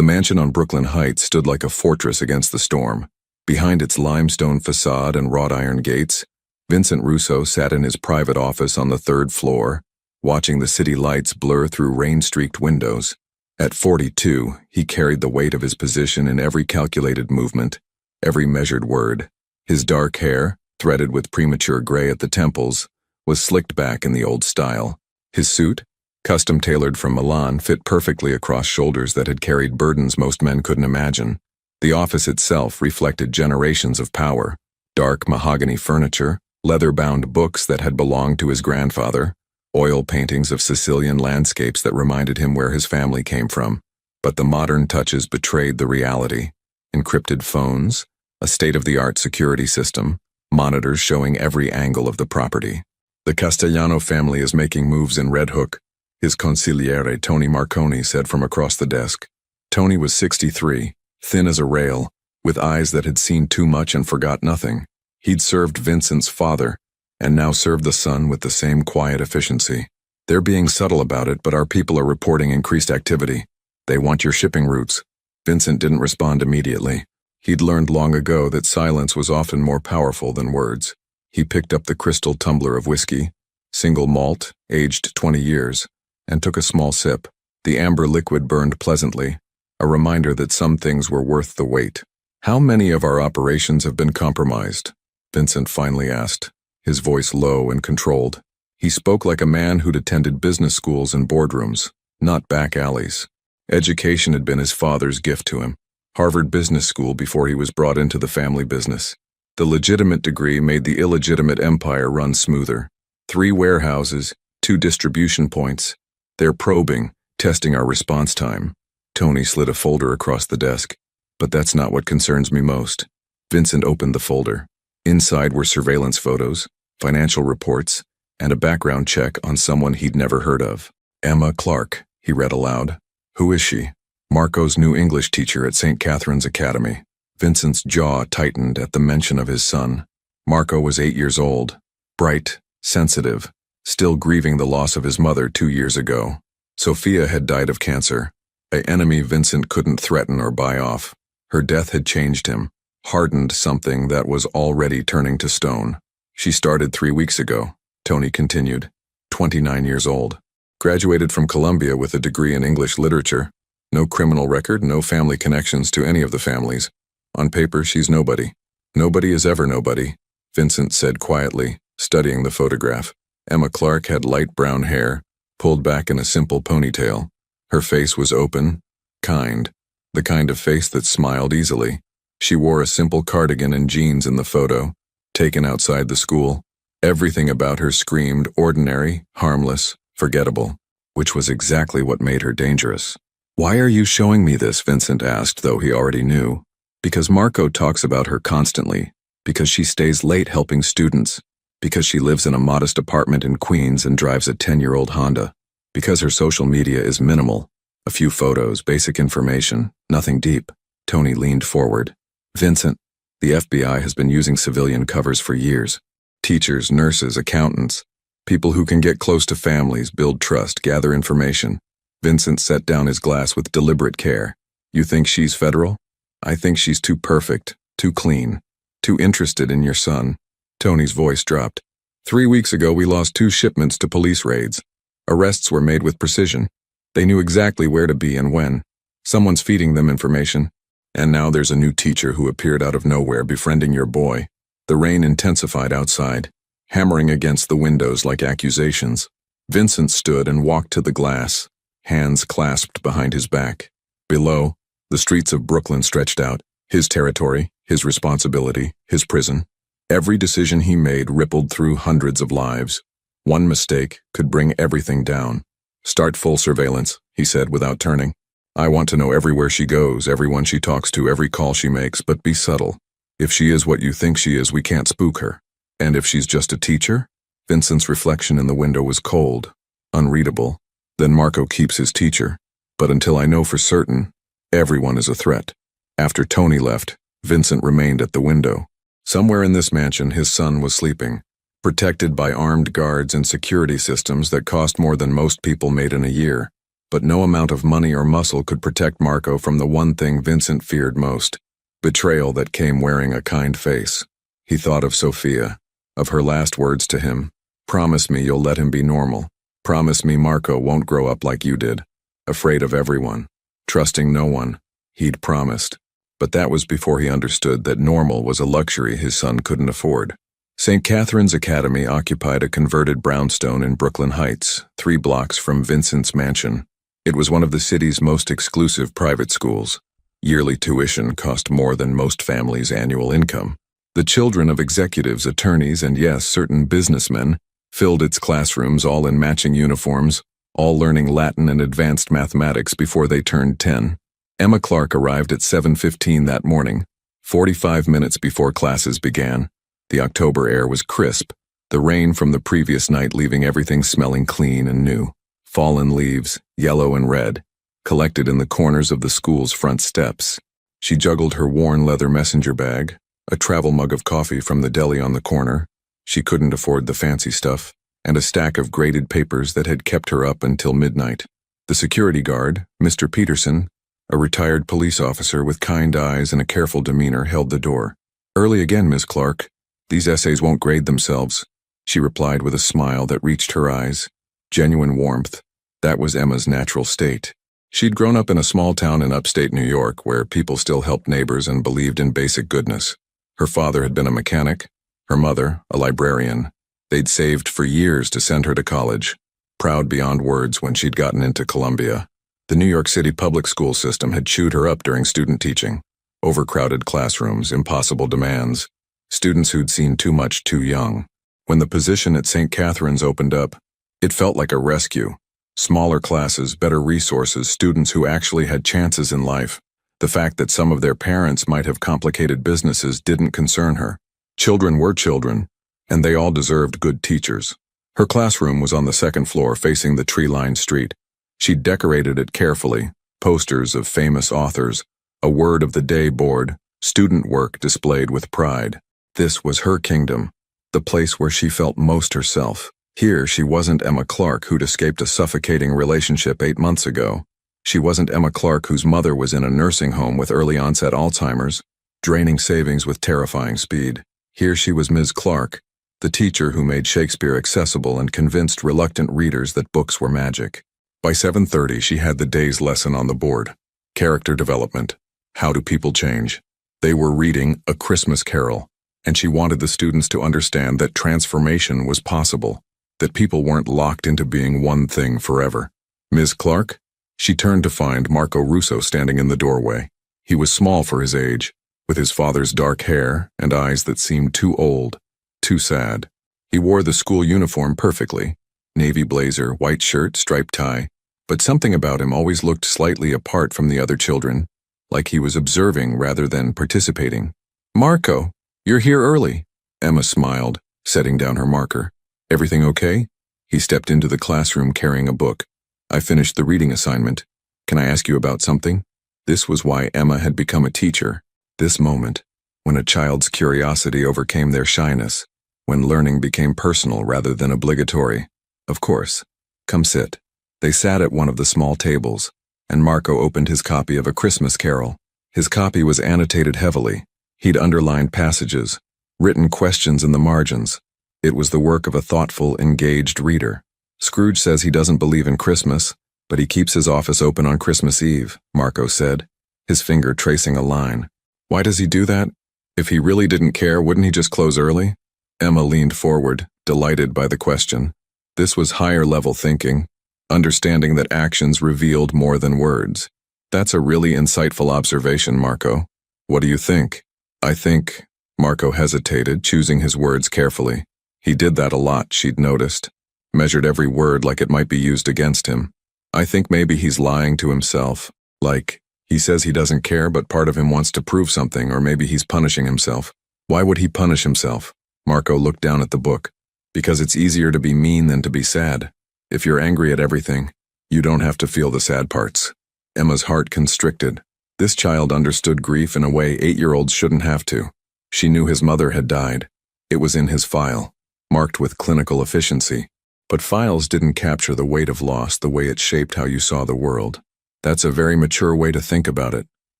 The mansion on Brooklyn Heights stood like a fortress against the storm. Behind its limestone facade and wrought iron gates, Vincent Russo sat in his private office on the third floor, watching the city lights blur through rain-streaked windows. At 42, he carried the weight of his position in every calculated movement, every measured word. His dark hair, threaded with premature gray at the temples, was slicked back in the old style. His suit, custom-tailored from Milan, fit perfectly across shoulders that had carried burdens most men couldn't imagine. The office itself reflected generations of power: dark mahogany furniture, leather-bound books that had belonged to his grandfather, oil paintings of Sicilian landscapes that reminded him where his family came from. But the modern touches betrayed the reality. Encrypted phones, a state-of-the-art security system, monitors showing every angle of the property. The Castellano family is making moves in Red Hook, his consigliere Tony Marconi said from across the desk. Tony was 63, thin as a rail, with eyes that had seen too much and forgot nothing. He'd served Vincent's father, and now served the son with the same quiet efficiency. They're being subtle about it, but our people are reporting increased activity. They want your shipping routes. Vincent didn't respond immediately. He'd learned long ago that silence was often more powerful than words. He picked up the crystal tumbler of whiskey, single malt, aged 20 years, and took a small sip. The amber liquid burned pleasantly, a reminder that some things were worth the wait. "How many of our operations have been compromised?" Vincent finally asked, his voice low and controlled. He spoke like a man who'd attended business schools and boardrooms, not back alleys. Education had been his father's gift to him. Harvard Business School before he was brought into the family business. The legitimate degree made the illegitimate empire run smoother. 3 warehouses, 2 distribution points. They're probing, testing our response time. Tony slid a folder across the desk. But that's not what concerns me most. Vincent opened the folder. Inside were surveillance photos, financial reports, and a background check on someone he'd never heard of. "Emma Clark," he read aloud. "Who is she?" "Marco's new English teacher at St. Catherine's Academy." Vincent's jaw tightened at the mention of his son. Marco was 8 years old, bright, sensitive, still grieving the loss of his mother 2 years ago. Sophia had died of cancer, an enemy Vincent couldn't threaten or buy off. Her death had changed him, hardened something that was already turning to stone. "She started 3 weeks ago," Tony continued, 29 years old. "Graduated from Columbia with a degree in English literature. No criminal record, no family connections to any of the families. On paper, she's nobody. Nobody is ever nobody," Vincent said quietly, studying the photograph. Emma Clark had light brown hair, pulled back in a simple ponytail. Her face was open, kind, the kind of face that smiled easily. She wore a simple cardigan and jeans in the photo, taken outside the school. Everything about her screamed ordinary, harmless, forgettable, which was exactly what made her dangerous. "Why are you showing me this?" Vincent asked, though he already knew. "Because Marco talks about her constantly, because she stays late helping students, because she lives in a modest apartment in Queens and drives a 10-year-old Honda, because her social media is minimal. A few photos, basic information, nothing deep." Tony leaned forward. "Vincent, the FBI has been using civilian covers for years. Teachers, nurses, accountants, people who can get close to families, build trust, gather information." Vincent set down his glass with deliberate care. "You think she's federal? I think she's too perfect, too clean, too interested in your son." Tony's voice dropped. 3 weeks ago, we lost 2 shipments to police raids. Arrests were made with precision. They knew exactly where to be and when. Someone's feeding them information. And now there's a new teacher who appeared out of nowhere befriending your boy. The rain intensified outside, hammering against the windows like accusations. Vincent stood and walked to the glass, hands clasped behind his back. Below, the streets of Brooklyn stretched out, his territory, his responsibility, his prison. Every decision he made rippled through hundreds of lives. One mistake could bring everything down. "Start full surveillance," he said without turning. "I want to know everywhere she goes, everyone she talks to, every call she makes, but be subtle. If she is what you think she is, we can't spook her. And if she's just a teacher?" Vincent's reflection in the window was cold, unreadable. "Then Marco keeps his teacher. But until I know for certain, everyone is a threat." After Tony left, Vincent remained at the window. Somewhere in this mansion, his son was sleeping, protected by armed guards and security systems that cost more than most people made in a year. But no amount of money or muscle could protect Marco from the one thing Vincent feared most: betrayal that came wearing a kind face. He thought of Sophia, of her last words to him. "Promise me you'll let him be normal. Promise me Marco won't grow up like you did, afraid of everyone, trusting no one." He'd promised. But that was before he understood that normal was a luxury his son couldn't afford. St. Catherine's Academy occupied a converted brownstone in Brooklyn Heights, 3 blocks from Vincent's mansion. It was one of the city's most exclusive private schools. Yearly tuition cost more than most families' annual income. The children of executives, attorneys, and yes, certain businessmen filled its classrooms, all in matching uniforms, all learning Latin and advanced mathematics before they turned 10. Emma Clark arrived at 7:15 that morning, 45 minutes before classes began. The October air was crisp, the rain from the previous night leaving everything smelling clean and new. Fallen leaves, yellow and red, collected in the corners of the school's front steps. She juggled her worn leather messenger bag, a travel mug of coffee from the deli on the corner — she couldn't afford the fancy stuff — and a stack of graded papers that had kept her up until midnight. The security guard, Mr. Peterson, a retired police officer with kind eyes and a careful demeanor, held the door. "Early again, Miss Clark. These essays won't grade themselves," she replied with a smile that reached her eyes. Genuine warmth. That was Emma's natural state. She'd grown up in a small town in upstate New York where people still helped neighbors and believed in basic goodness. Her father had been a mechanic, her mother a librarian. They'd saved for years to send her to college, proud beyond words when she'd gotten into Columbia. The New York City public school system had chewed her up during student teaching. Overcrowded classrooms, impossible demands, students who'd seen too much too young. When the position at St. Catherine's opened up, it felt like a rescue. Smaller classes, better resources, students who actually had chances in life. The fact that some of their parents might have complicated businesses didn't concern her. Children were children, and they all deserved good teachers. Her classroom was on the 2nd floor facing the tree-lined street. She'd decorated it carefully, posters of famous authors, a word of the day board, student work displayed with pride. This was her kingdom, the place where she felt most herself. Here, she wasn't Emma Clark, who'd escaped a suffocating relationship 8 months ago. She wasn't Emma Clark, whose mother was in a nursing home with early-onset Alzheimer's, draining savings with terrifying speed. Here she was Ms. Clark, the teacher who made Shakespeare accessible and convinced reluctant readers that books were magic. By 7:30, she had the day's lesson on the board. Character development. How do people change? They were reading A Christmas Carol, and she wanted the students to understand that transformation was possible, that people weren't locked into being one thing forever. "Ms. Clark?" She turned to find Marco Russo standing in the doorway. He was small for his age, with his father's dark hair and eyes that seemed too old, too sad. He wore the school uniform perfectly: navy blazer, white shirt, striped tie, but something about him always looked slightly apart from the other children, like he was observing rather than participating. "Marco, you're here early." Emma smiled, setting down her marker. "Everything okay?" He stepped into the classroom carrying a book. "I finished the reading assignment. Can I ask you about something?" This was why Emma had become a teacher. This moment, when a child's curiosity overcame their shyness, when learning became personal rather than obligatory. "Of course. Come sit." They sat at one of the small tables, and Marco opened his copy of A Christmas Carol. His copy was annotated heavily. He'd underlined passages, written questions in the margins. It was the work of a thoughtful, engaged reader. "Scrooge says he doesn't believe in Christmas, but he keeps his office open on Christmas Eve," Marco said, his finger tracing a line. "Why does he do that? If he really didn't care, wouldn't he just close early?" Emma leaned forward, delighted by the question. This was higher-level thinking, understanding that actions revealed more than words. "That's a really insightful observation, Marco. What do you think?" "I think—" Marco hesitated, choosing his words carefully. He did that a lot, she'd noticed. Measured every word like it might be used against him. "I think maybe he's lying to himself. Like, he says he doesn't care, but part of him wants to prove something, or maybe he's punishing himself." "Why would he punish himself?" Marco looked down at the book. "Because it's easier to be mean than to be sad. If you're angry at everything, you don't have to feel the sad parts." Emma's heart constricted. This child understood grief in a way 8-year-olds shouldn't have to. She knew his mother had died. It was in his file, marked with clinical efficiency. But files didn't capture the weight of loss the way it shaped how you saw the world. That's a very mature way to think about it,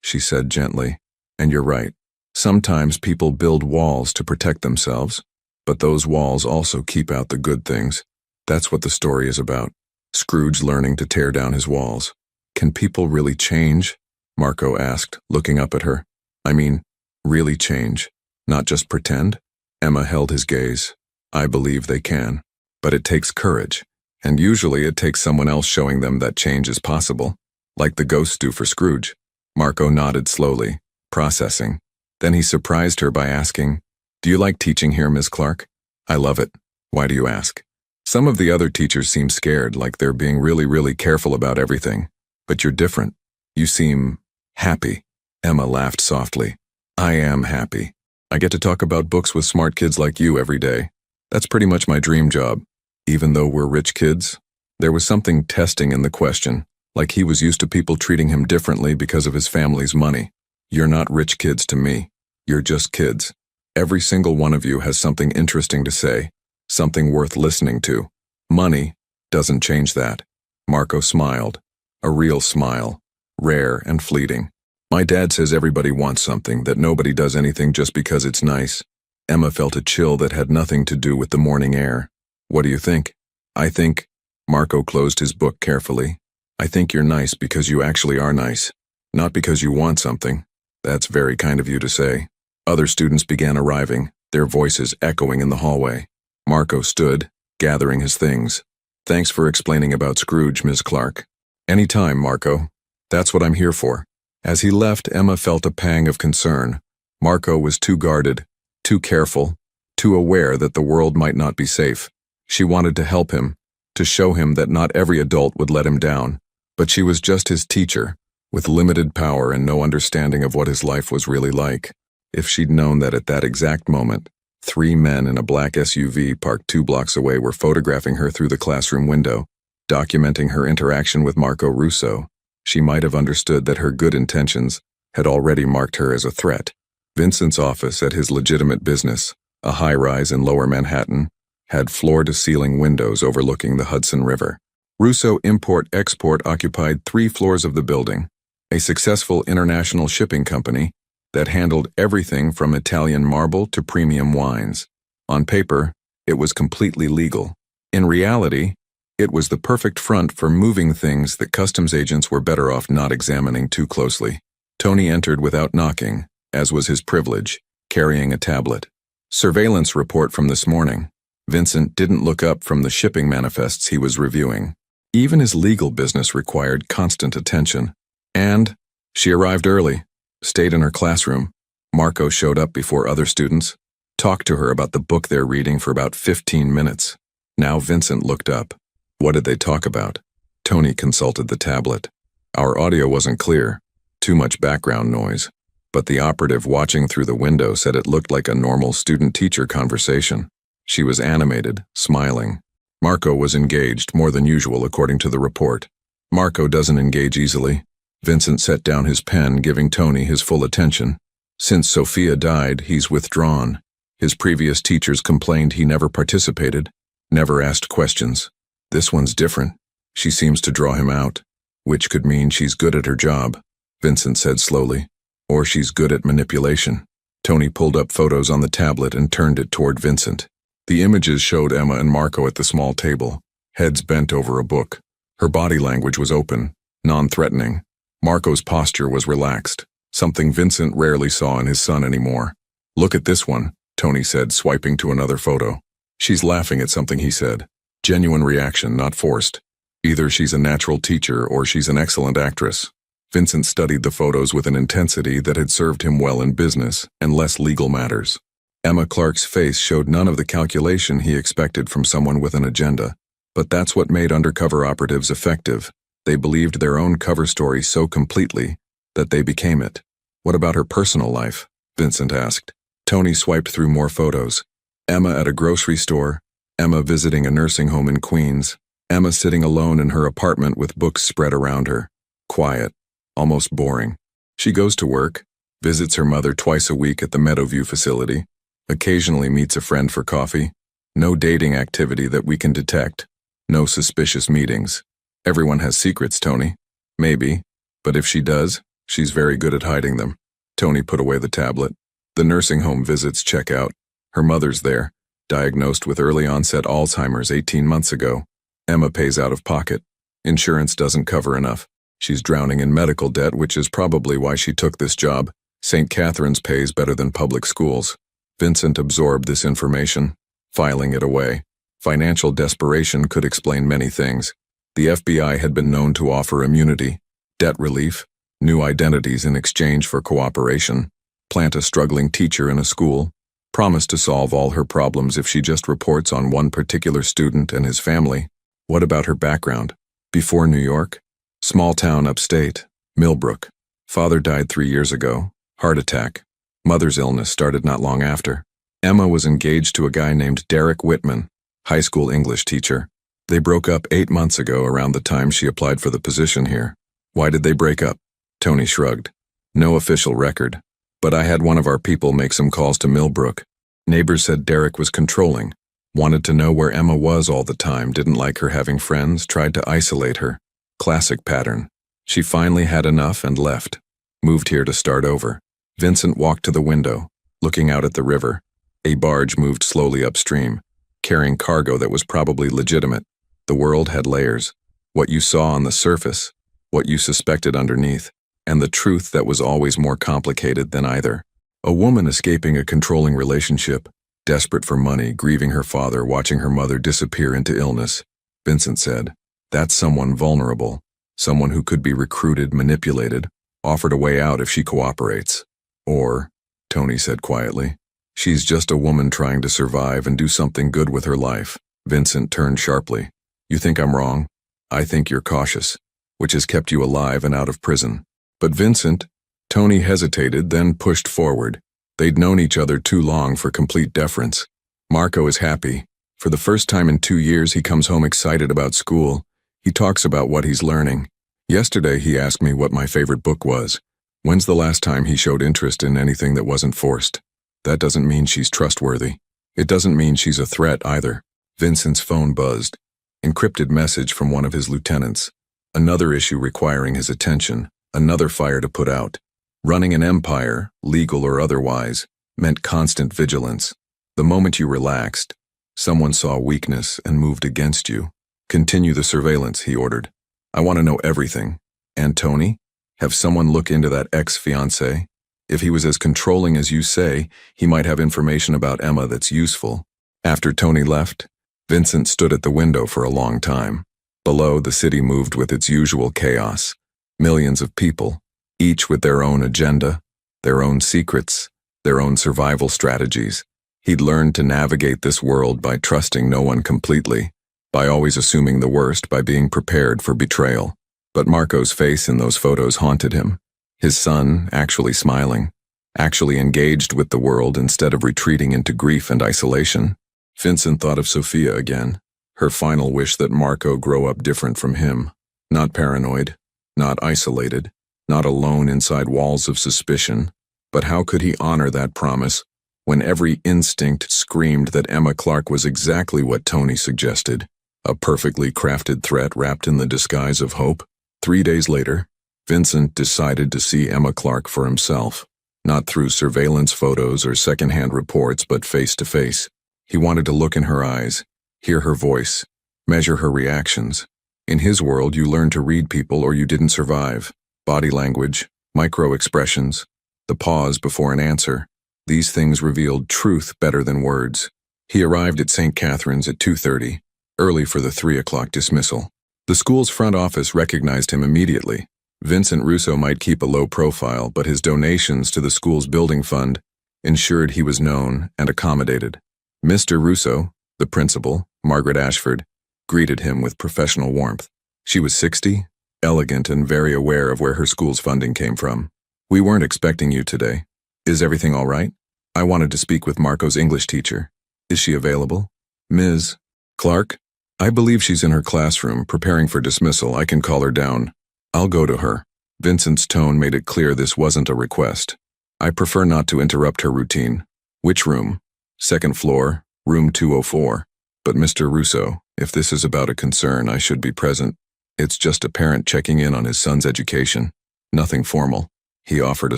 she said gently. And you're right. Sometimes people build walls to protect themselves, but those walls also keep out the good things. That's what the story is about. Scrooge learning to tear down his walls. Can people really change? Marco asked, looking up at her. I mean, really change, not just pretend? Emma held his gaze. I believe they can. But it takes courage, and usually it takes someone else showing them that change is possible, like the ghosts do for Scrooge. Marco nodded slowly, processing. Then he surprised her by asking, Do you like teaching here, Miss Clark? I love it. Why do you ask? Some of the other teachers seem scared, like they're being really careful about everything. But you're different. You seem happy. Emma laughed softly. I am happy. I get to talk about books with smart kids like you every day. That's pretty much my dream job. Even though we're rich kids? There was something testing in the question, like he was used to people treating him differently because of his family's money. You're not rich kids to me. You're just kids. Every single one of you has something interesting to say, something worth listening to. Money doesn't change that. Marco smiled. A real smile. Rare and fleeting. My dad says everybody wants something, that nobody does anything just because it's nice. Emma felt a chill that had nothing to do with the morning air. What do you think? I think, Marco closed his book carefully. I think you're nice because you actually are nice. Not because you want something. That's very kind of you to say. Other students began arriving, their voices echoing in the hallway. Marco stood, gathering his things. Thanks for explaining about Scrooge, Ms. Clark. Anytime, Marco. That's what I'm here for. As he left, Emma felt a pang of concern. Marco was too guarded, too careful, too aware that the world might not be safe. She wanted to help him, to show him that not every adult would let him down. But she was just his teacher, with limited power and no understanding of what his life was really like. If she'd known that at that exact moment, 3 men in a black SUV parked 2 blocks away were photographing her through the classroom window, documenting her interaction with Marco Russo, she might have understood that her good intentions had already marked her as a threat. Vincent's office at his legitimate business, a high-rise in Lower Manhattan, had floor-to-ceiling windows overlooking the Hudson River. Russo Import-Export occupied 3 floors of the building, a successful international shipping company that handled everything from Italian marble to premium wines. On paper, it was completely legal. In reality, it was the perfect front for moving things that customs agents were better off not examining too closely. Tony entered without knocking, as was his privilege, carrying a tablet. Surveillance report from this morning. Vincent didn't look up from the shipping manifests he was reviewing. Even his legal business required constant attention. And she arrived early, stayed in her classroom. Marco showed up before other students, talked to her about the book they're reading for about 15 minutes. Now Vincent looked up. What did they talk about? Tony consulted the tablet. Our audio wasn't clear, too much background noise, but the operative watching through the window said it looked like a normal student-teacher conversation. She was animated, smiling. Marco was engaged more than usual according to the report. Marco doesn't engage easily. Vincent set down his pen, giving Tony his full attention. Since Sophia died, he's withdrawn. His previous teachers complained he never participated, never asked questions. This one's different. She seems to draw him out, which could mean she's good at her job, Vincent said slowly, or she's good at manipulation. Tony pulled up photos on the tablet and turned it toward Vincent. The images showed Emma and Marco at the small table, heads bent over a book. Her body language was open, non-threatening. Marco's posture was relaxed, something Vincent rarely saw in his son anymore. Look at this one, Tony said, swiping to another photo. She's laughing at something he said. Genuine reaction, not forced. Either she's a natural teacher or she's an excellent actress. Vincent studied the photos with an intensity that had served him well in business and less legal matters. Emma Clark's face showed none of the calculation he expected from someone with an agenda. But that's what made undercover operatives effective. They believed their own cover story so completely that they became it. What about her personal life? Vincent asked. Tony swiped through more photos. Emma at a grocery store, Emma visiting a nursing home in Queens, Emma sitting alone in her apartment with books spread around her. Quiet, almost boring. She goes to work, visits her mother twice a week at the Meadowview facility, occasionally meets a friend for coffee. No dating activity that we can detect. No suspicious meetings. Everyone has secrets, Tony. Maybe, but if she does, she's very good at hiding them. Tony put away the tablet. The nursing home visits check out. Her mother's there, diagnosed with early-onset Alzheimer's 18 months ago. Emma pays out of pocket. Insurance doesn't cover enough. She's drowning in medical debt, which is probably why she took this job. St. Catherine's pays better than public schools. Vincent absorbed this information, filing it away. Financial desperation could explain many things. The FBI had been known to offer immunity, debt relief, new identities in exchange for cooperation, plant a struggling teacher in a school, promise to solve all her problems if she just reports on one particular student and his family. What about her background? Before New York? Small town upstate, Millbrook. Father died 3 years ago, heart attack. Mother's illness started not long after. Emma was engaged to a guy named Derek Whitman, high school English teacher. They broke up 8 months ago around the time she applied for the position here. Why did they break up? Tony shrugged. No official record. But I had one of our people make some calls to Millbrook. Neighbors said Derek was controlling, wanted to know where Emma was all the time, didn't like her having friends, tried to isolate her. Classic pattern. She finally had enough and left. Moved here to start over. Vincent walked to the window, looking out at the river. A barge moved slowly upstream, carrying cargo that was probably legitimate. The world had layers. What you saw on the surface, what you suspected underneath, and the truth that was always more complicated than either. A woman escaping a controlling relationship, desperate for money, grieving her father, watching her mother disappear into illness. Vincent said, that's someone vulnerable, someone who could be recruited, manipulated, offered a way out if she cooperates. Or, Tony said quietly, she's just a woman trying to survive and do something good with her life. Vincent turned sharply. You think I'm wrong? I think you're cautious, which has kept you alive and out of prison. But Vincent, Tony hesitated, then pushed forward. They'd known each other too long for complete deference. Marco is happy. For the first time in 2 years, he comes home excited about school. He talks about what he's learning. Yesterday, he asked me what my favorite book was. When's the last time he showed interest in anything that wasn't forced? That doesn't mean she's trustworthy. It doesn't mean she's a threat either. Vincent's phone buzzed. Encrypted message from one of his lieutenants. Another issue requiring his attention. Another fire to put out. Running an empire, legal or otherwise, meant constant vigilance. The moment you relaxed, someone saw weakness and moved against you. Continue the surveillance, he ordered. I want to know everything. And Tony? Have someone look into that ex-fiancé? If he was as controlling as you say, he might have information about Emma that's useful. After Tony left, Vincent stood at the window for a long time. Below, the city moved with its usual chaos. Millions of people, each with their own agenda, their own secrets, their own survival strategies. He'd learned to navigate this world by trusting no one completely, by always assuming the worst, by being prepared for betrayal. But Marco's face in those photos haunted him. His son, actually smiling, actually engaged with the world instead of retreating into grief and isolation. Vincent thought of Sophia again, her final wish that Marco grow up different from him, not paranoid, not isolated, not alone inside walls of suspicion. But how could he honor that promise when every instinct screamed that Emma Clark was exactly what Tony suggested, a perfectly crafted threat wrapped in the disguise of hope? 3 days later, Vincent decided to see Emma Clark for himself, not through surveillance photos or secondhand reports, but face to face. He wanted to look in her eyes, hear her voice, measure her reactions. In his world, you learned to read people or you didn't survive. Body language, micro-expressions, the pause before an answer. These things revealed truth better than words. He arrived at St. Catherine's at 2:30, early for the 3 o'clock dismissal. The school's front office recognized him immediately. Vincent Russo might keep a low profile, but his donations to the school's building fund ensured he was known and accommodated. Mr. Russo, the principal, Margaret Ashford, greeted him with professional warmth. She was 60, elegant, and very aware of where her school's funding came from. We weren't expecting you today. Is everything all right? I wanted to speak with Marco's English teacher. Is she available? Ms. Clark? I believe she's in her classroom, preparing for dismissal. I can call her down. I'll go to her. Vincent's tone made it clear this wasn't a request. I prefer not to interrupt her routine. Which room? Second floor, room 204. But Mr. Russo, If this is about a concern, I should be present. It's just a parent checking in on his son's education. Nothing formal. He offered a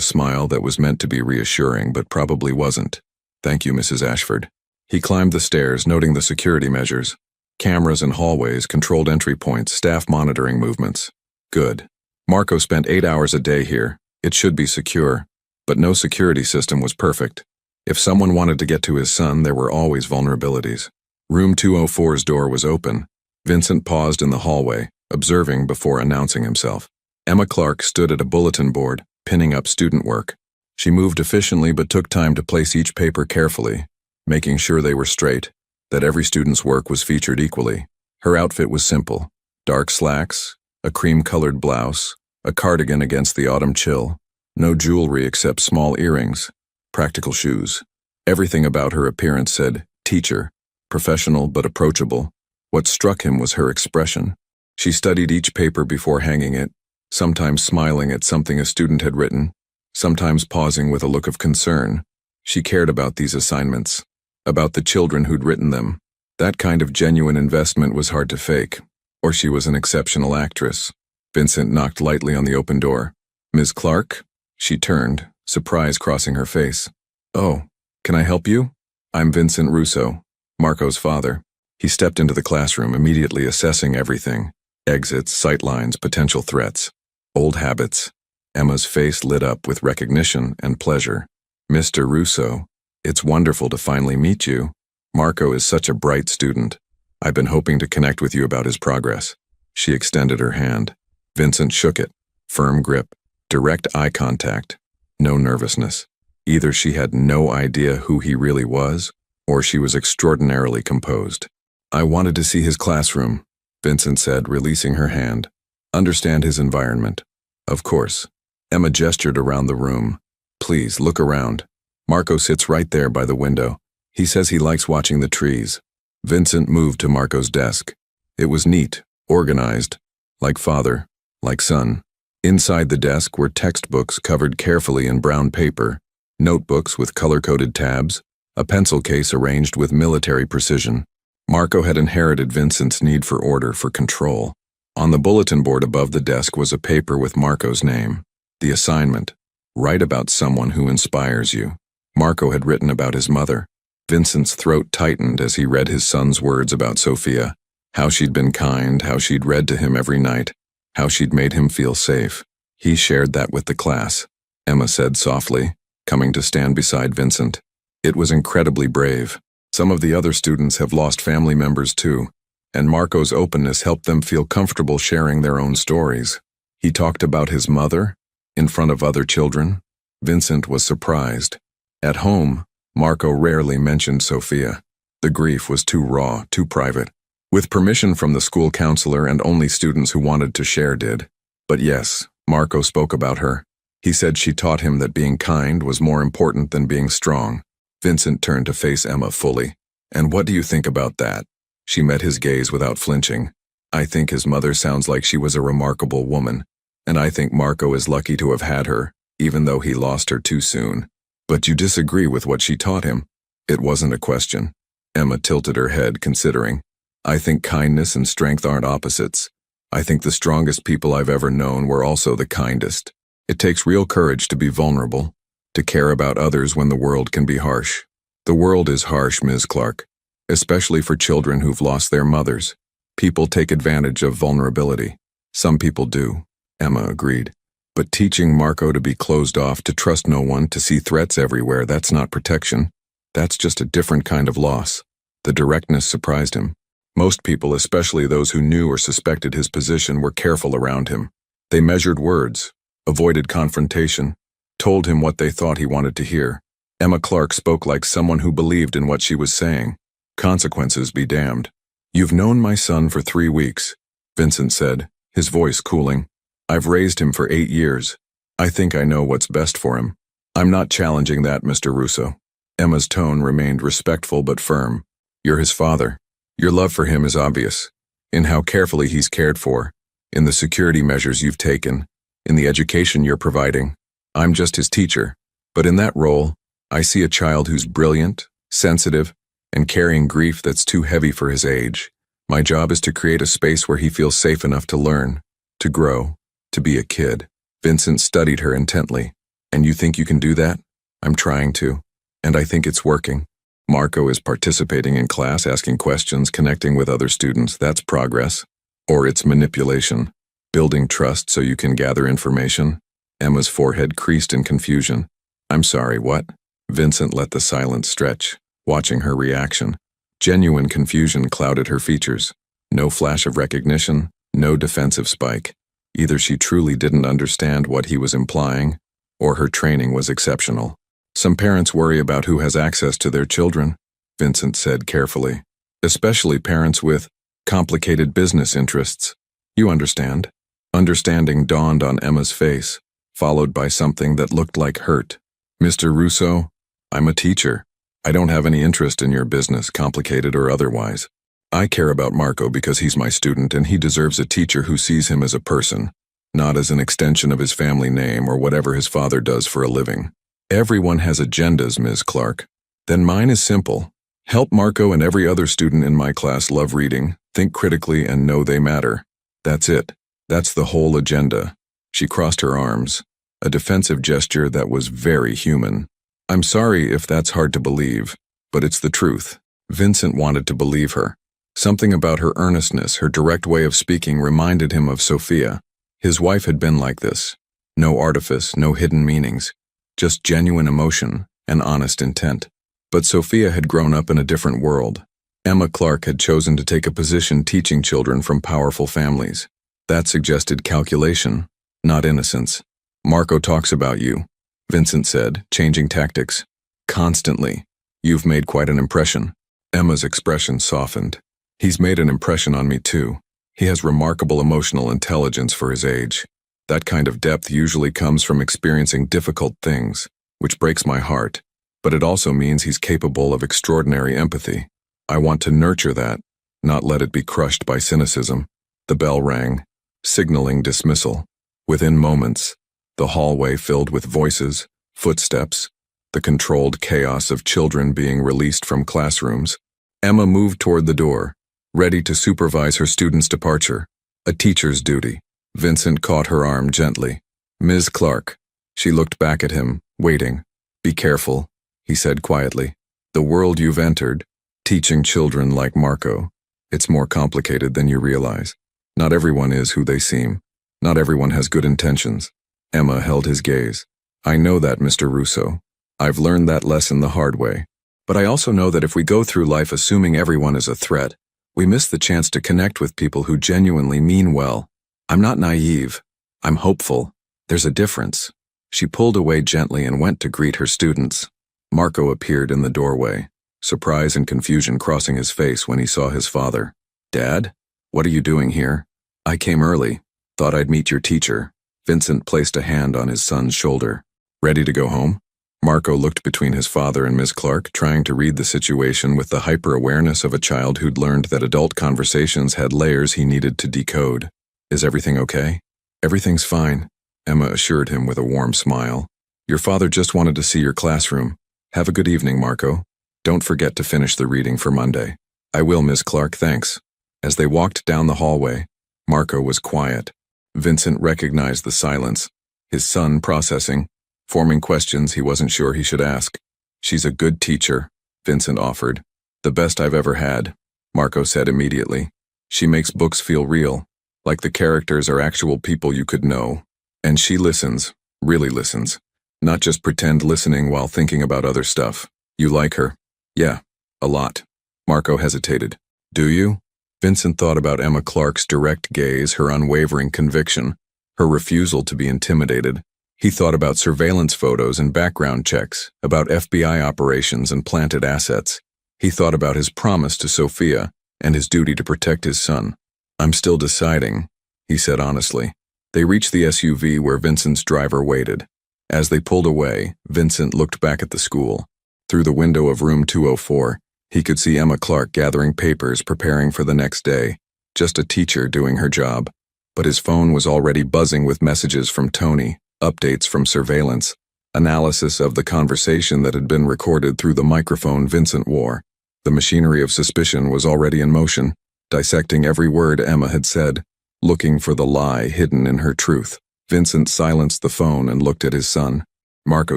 smile that was meant to be reassuring, but probably wasn't. Thank you, Mrs. Ashford. He climbed the stairs, noting the security measures. Cameras in hallways, controlled entry points, staff monitoring movements. Good. Marco spent 8 hours a day here. It should be secure. But no security system was perfect. If someone wanted to get to his son, there were always vulnerabilities. Room 204's door was open. Vincent paused in the hallway, observing before announcing himself. Emma Clark stood at a bulletin board, pinning up student work. She moved efficiently but took time to place each paper carefully, making sure they were straight, that every student's work was featured equally. Her outfit was simple. Dark slacks, a cream-colored blouse, a cardigan against the autumn chill, no jewelry except small earrings, practical shoes. Everything about her appearance said, teacher, professional but approachable. What struck him was her expression. She studied each paper before hanging it, sometimes smiling at something a student had written, sometimes pausing with a look of concern. She cared about these assignments, about the children who'd written them. That kind of genuine investment was hard to fake, or she was an exceptional actress. Vincent knocked lightly on the open door. Ms. Clark? She turned, surprise crossing her face. Oh, can I help you? I'm Vincent Russo, Marco's father. He stepped into the classroom, immediately assessing everything. Exits, sightlines, potential threats. Old habits. Emma's face lit up with recognition and pleasure. Mr. Russo, it's wonderful to finally meet you. Marco is such a bright student. I've been hoping to connect with you about his progress. She extended her hand. Vincent shook it. Firm grip. Direct eye contact. No nervousness. Either she had no idea who he really was, or she was extraordinarily composed. I wanted to see his classroom, Vincent said, releasing her hand. Understand his environment. Of course. Emma gestured around the room. Please, look around. Marco sits right there by the window. He says he likes watching the trees. Vincent moved to Marco's desk. It was neat, organized, like father, like son. Inside the desk were textbooks covered carefully in brown paper, notebooks with color-coded tabs, a pencil case arranged with military precision. Marco had inherited Vincent's need for order, for control. On the bulletin board above the desk was a paper with Marco's name. The assignment. Write about someone who inspires you. Marco had written about his mother. Vincent's throat tightened as he read his son's words about Sophia. How she'd been kind, how she'd read to him every night, how she'd made him feel safe. He shared that with the class, Emma said softly, coming to stand beside Vincent. It was incredibly brave. Some of the other students have lost family members too, and Marco's openness helped them feel comfortable sharing their own stories. He talked about his mother, in front of other children. Vincent was surprised. At home, Marco rarely mentioned Sophia. The grief was too raw, too private. With permission from the school counselor, and only students who wanted to share did. But yes, Marco spoke about her. He said she taught him that being kind was more important than being strong. Vincent turned to face Emma fully. And what do you think about that? She met his gaze without flinching. I think his mother sounds like she was a remarkable woman. And I think Marco is lucky to have had her, even though he lost her too soon. But you disagree with what she taught him? It wasn't a question. Emma tilted her head, considering. I think kindness and strength aren't opposites. I think the strongest people I've ever known were also the kindest. It takes real courage to be vulnerable, to care about others when the world can be harsh. The world is harsh, Ms. Clark, especially for children who've lost their mothers. People take advantage of vulnerability. Some people do, Emma agreed. But teaching Marco to be closed off, to trust no one, to see threats everywhere, that's not protection. That's just a different kind of loss. The directness surprised him. Most people, especially those who knew or suspected his position, were careful around him. They measured words, avoided confrontation, told him what they thought he wanted to hear. Emma Clark spoke like someone who believed in what she was saying. Consequences be damned. You've known my son for 3 weeks, Vincent said, his voice cooling. I've raised him for 8 years. I think I know what's best for him. I'm not challenging that, Mr. Russo. Emma's tone remained respectful but firm. You're his father. Your love for him is obvious, in how carefully he's cared for, in the security measures you've taken, in the education you're providing. I'm just his teacher, but in that role, I see a child who's brilliant, sensitive, and carrying grief that's too heavy for his age. My job is to create a space where he feels safe enough to learn, to grow, to be a kid. Vincent studied her intently. And you think you can do that? I'm trying to. And I think it's working. Marco is participating in class, asking questions, connecting with other students. That's progress. Or it's manipulation. Building trust so you can gather information. Emma's forehead creased in confusion. I'm sorry, what? Vincent let the silence stretch, watching her reaction. Genuine confusion clouded her features. No flash of recognition, no defensive spike. Either she truly didn't understand what he was implying, or her training was exceptional. Some parents worry about who has access to their children, Vincent said carefully. Especially parents with complicated business interests. You understand? Understanding dawned on Emma's face, followed by something that looked like hurt. Mr. Russo, I'm a teacher. I don't have any interest in your business, complicated or otherwise. I care about Marco because he's my student and he deserves a teacher who sees him as a person, not as an extension of his family name or whatever his father does for a living. Everyone has agendas, Ms. Clark. Then mine is simple. Help Marco and every other student in my class love reading, think critically, and know they matter. That's it. That's the whole agenda. She crossed her arms, a defensive gesture that was very human. I'm sorry if that's hard to believe, but it's the truth. Vincent wanted to believe her. Something about her earnestness, her direct way of speaking reminded him of Sophia. His wife had been like this. No artifice, no hidden meanings. Just genuine emotion and honest intent. But Sophia had grown up in a different world. Emma Clark had chosen to take a position teaching children from powerful families. That suggested calculation, not innocence. Marco talks about you, Vincent said, changing tactics. Constantly. You've made quite an impression. Emma's expression softened. He's made an impression on me too. He has remarkable emotional intelligence for his age. That kind of depth usually comes from experiencing difficult things, which breaks my heart, but it also means he's capable of extraordinary empathy. I want to nurture that, not let it be crushed by cynicism. The bell rang, signaling dismissal. Within moments, the hallway filled with voices, footsteps, the controlled chaos of children being released from classrooms. Emma moved toward the door, ready to supervise her student's departure, a teacher's duty. Vincent caught her arm gently. Ms. Clark. She looked back at him, waiting. Be careful, he said quietly. The world you've entered, teaching children like Marco, it's more complicated than you realize. Not everyone is who they seem. Not everyone has good intentions. Emma held his gaze. I know that, Mr. Russo. I've learned that lesson the hard way. But I also know that if we go through life assuming everyone is a threat, we miss the chance to connect with people who genuinely mean well. I'm not naive. I'm hopeful. There's a difference. She pulled away gently and went to greet her students. Marco appeared in the doorway, surprise and confusion crossing his face when he saw his father. Dad? What are you doing here? I came early. Thought I'd meet your teacher. Vincent placed a hand on his son's shoulder. Ready to go home? Marco looked between his father and Miss Clark, trying to read the situation with the hyper-awareness of a child who'd learned that adult conversations had layers he needed to decode. Is everything okay? Everything's fine, Emma assured him with a warm smile. Your father just wanted to see your classroom. Have a good evening, Marco. Don't forget to finish the reading for Monday. I will, Miss Clark, thanks. As they walked down the hallway, Marco was quiet. Vincent recognized the silence, his son processing, forming questions he wasn't sure he should ask. She's a good teacher, Vincent offered. The best I've ever had, Marco said immediately. She makes books feel real, like the characters are actual people you could know. And she listens, really listens, not just pretend listening while thinking about other stuff. You like her? Yeah, a lot. Marco hesitated. Do you? Vincent thought about Emma Clark's direct gaze, her unwavering conviction, her refusal to be intimidated. He thought about surveillance photos and background checks, about FBI operations and planted assets. He thought about his promise to Sophia and his duty to protect his son. I'm still deciding, he said honestly. They reached the SUV where Vincent's driver waited. As they pulled away, Vincent looked back at the school. Through the window of room 204, he could see Emma Clark gathering papers, preparing for the next day. Just a teacher doing her job. But his phone was already buzzing with messages from Tony, updates from surveillance, analysis of the conversation that had been recorded through the microphone Vincent wore. The machinery of suspicion was already in motion. dissecting every word Emma had said, looking for the lie hidden in her truth. Vincent silenced the phone and looked at his son. Marco